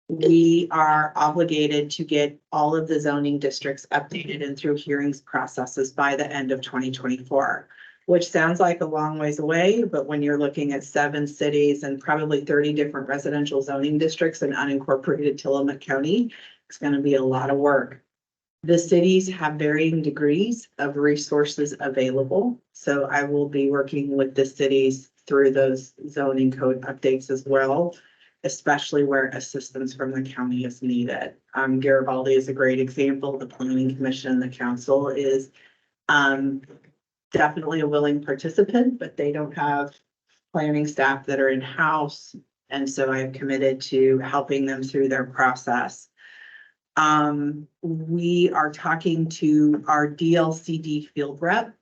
We are obligated to get all of the zoning districts updated and through hearings processes by the end of 2024, which sounds like a long ways away, but when you're looking at 7 cities and probably 30 different residential zoning districts in unincorporated Tillamook County, it's going to be a lot of work. The cities have varying degrees of resources available, so I will be working with the cities through those zoning code updates as well, especially where assistance from the county is needed. Garibaldi is a great example. The Planning Commission and the council is definitely a willing participant, but they don't have planning staff that are in-house, and so I have committed to helping them through their process. We are talking to our DLCD field rep.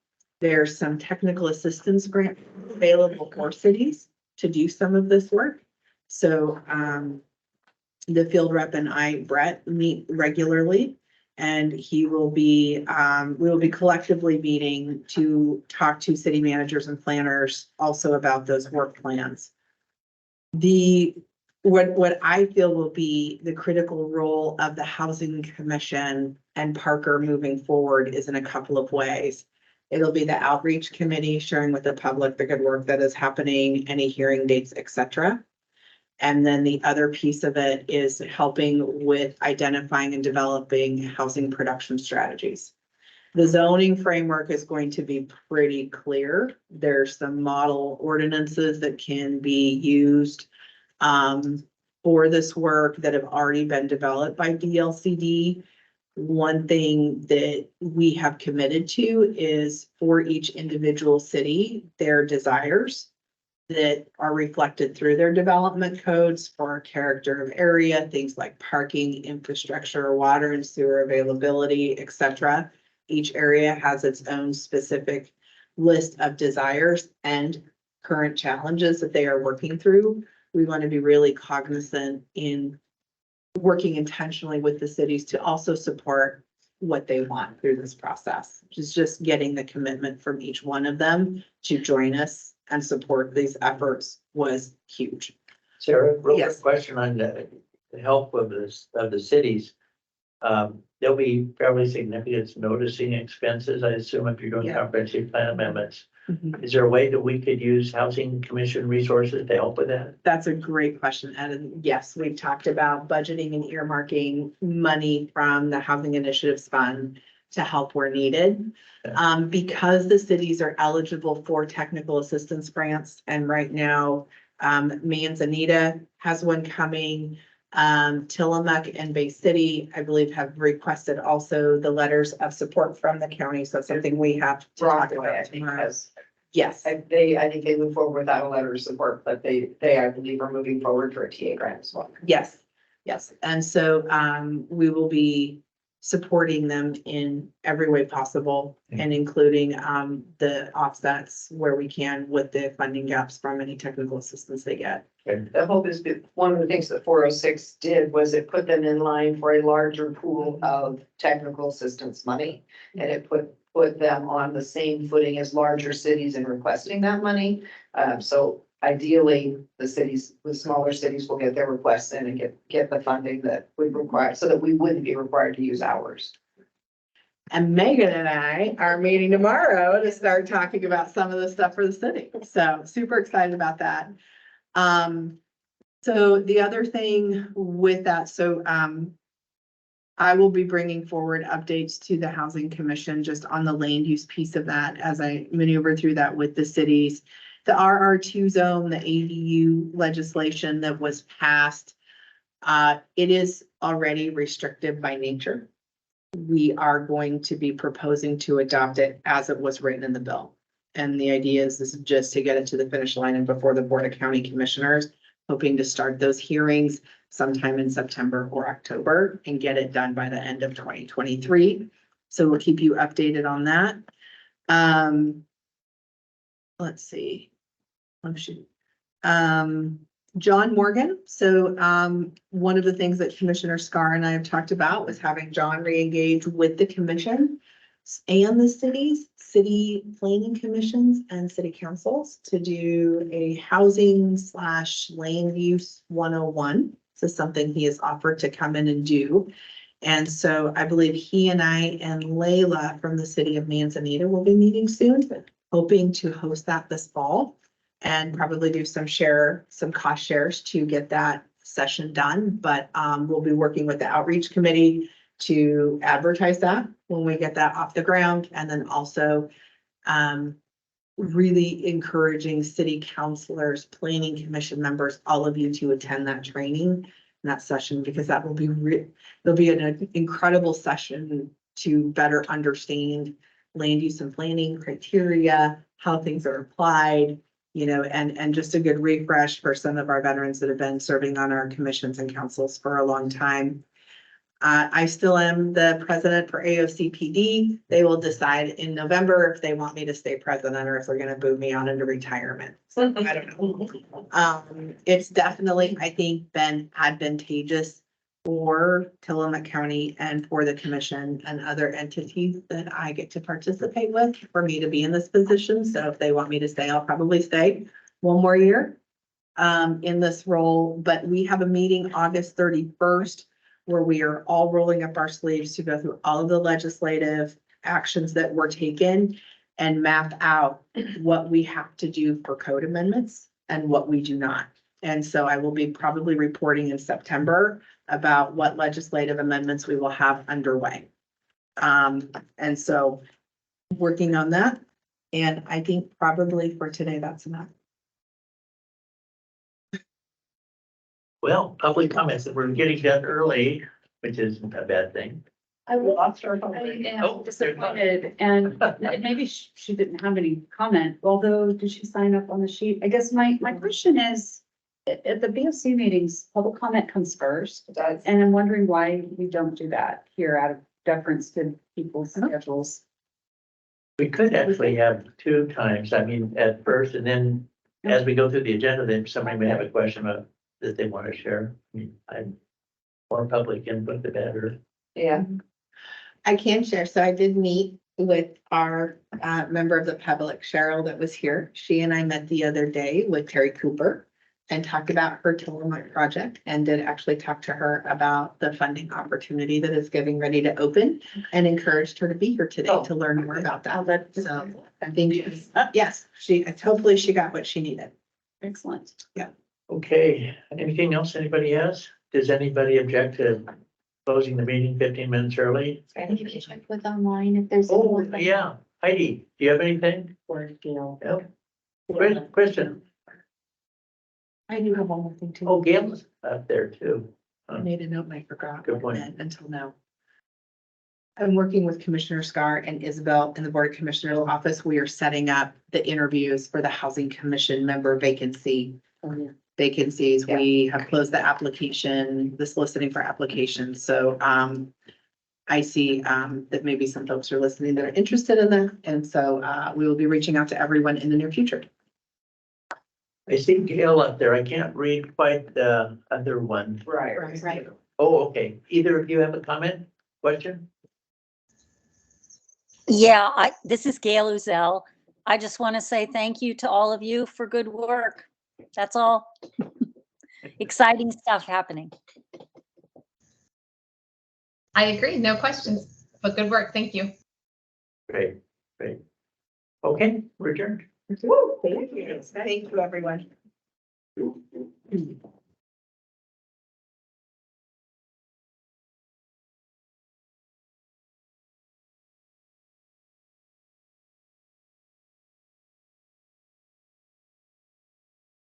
There's some technical assistance grant available for cities to do some of this work. So, the field rep and I, Brett, meet regularly And he will be, we will be collectively meeting to talk to city managers and planners also about those work plans. What I feel will be the critical role of the Housing Commission and Parker moving forward is in a couple of ways. It'll be the outreach committee sharing with the public the good work that is happening, any hearing dates, et cetera. And then the other piece of it is helping with identifying and developing housing production strategies. The zoning framework is going to be pretty clear. There's some model ordinances that can be used for this work that have already been developed by DLCD. One thing that we have committed to is for each individual city, their desires that are reflected through their development codes for character of area, things like parking, infrastructure, water and sewer availability, et cetera. Each area has its own specific list of desires and current challenges that they are working through. We want to be really cognizant in working intentionally with the cities to also support what they want through this process, which is just getting the commitment from each one of them to join us and support these efforts was huge. Sarah, real Yes. quick question on the help of the cities. There'll be fairly significant noticing expenses, I assume, if you're doing Yeah. comprehensive plan amendments. Is there a way that we could use Housing Commission resources to help with that? That's a great question, Ed. And yes, we've talked about budgeting and earmarking money from the Housing Initiatives Fund to help where needed. Because the cities are eligible for technical assistance grants, and right now, Manzanita has one coming. Tillamook and Bay City, I believe, have requested also the letters of support from the county. So it's something we have to talk Broadway, I about think, tomorrow. has, Yes, I think they move forward without a letter of support, but they, I believe, are moving forward for a TA grant as well. yes, yes. And so we will be supporting them in every way possible and including the offsets where we can with the funding gaps from any technical assistance they get. The hope is that one of the things that 406 did was it put them in line for a larger pool of technical assistance money. And it put them on the same footing as larger cities in requesting that money. So ideally, the cities, the smaller cities will get their requests in and get the funding that we require, so that we wouldn't be required to use ours. And Megan and I are meeting tomorrow to start talking about some of the stuff for the city. So super excited about that. So the other thing with that, I will be bringing forward updates to the Housing Commission just on the land use piece of that as I maneuver through that with the cities. The RR2 zone, the ADU legislation that was passed, it is already restrictive by nature. We are going to be proposing to adopt it as it was written in the bill. And the idea is this is just to get it to the finish line and before the Board of County Commissioners, hoping to start those hearings sometime in September or October and get it done by the end of 2023. So we'll keep you updated on that. Let's see. Oh, shoot. John Morgan. So one of the things that Commissioner Scar and I have talked about was having John re-engage with the commission and the cities, city planning commissions and city councils to do a housing / land use 101. This is something he has offered to come in and do. And so I believe he and I and Layla from the city of Manzanita will be meeting soon, hoping to host that this fall and probably do some cost shares to get that session done. But we'll be working with the outreach committee to advertise that when we get that off the ground. And then also really encouraging city councilors, planning commission members, all of you to attend that training and that session, because that will be there'll be an incredible session to better understand land use and planning criteria, how things are applied, and just a good refresh for some of our veterans that have been serving on our commissions and councils for a long time. I still am the president for AOCPD. They will decide in November if they want me to stay president or if they're going to boot me on into retirement. So I don't know. It's definitely, I think, been advantageous for Tillamook County and for the commission and other entities that I get to participate with for me to be in this position. So if they want me to stay, I'll probably stay one more year in this role. But we have a meeting August 31st where we are all rolling up our sleeves to go through all of the legislative actions that were taken and map out what we have to do for code amendments and what we do not. And so I will be probably reporting in September about what legislative amendments we will have underway. And so working on that. And I think probably for today, that's enough. Well, public comments, we're getting done early, which isn't a bad thing. I Oh, am disappointed, and maybe she didn't have any comment, although did she sign up on the sheet? I guess my question is, at the BOC meetings, public comment comes first, It does. and I'm wondering why we don't do that here out of deference to people's schedules. We could actually have two times, I mean, at first, and then as we go through the agenda, then somebody may have a question about that they want to share. I mean, I'm more public input, the better. Yeah. I can share. So I did meet with our member of the public, Cheryl, that was here. She and I met the other day with Terry Cooper and talked about her Tillamook project and did actually talk to her about the funding opportunity that is getting ready to open and encouraged her to be here today to learn more about that. So I think, yes, hopefully she got what she needed. Excellent. Okay, anything else anybody has? Does anybody object to closing the meeting 15 minutes early? I think you can check with online if there's. Oh, anyone. yeah. Heidi, do you have anything? Or Gail. Yep. Question? I do have one more thing too. Oh, Gail's up there too. I made a note and I forgot Good point. until now. I'm working with Commissioner Scar and Isabel in the Board of Commissioners office. We are setting up the interviews for the Housing Commission member vacancies. We have closed the application, the soliciting for applications. So I see that maybe some folks are listening that are interested in that. And so we will be reaching out to everyone in the near future. I see Gail up there. I can't read quite the other one. Right. Oh, okay. Either of you have a comment, question? Yeah, this is Gail Uzel. I just want to say thank you to all of you for good work. That's all. Exciting stuff happening. I agree, no questions, but good work, thank you. Great. Okay, we're adjourned. Thank you. Thank you, everyone.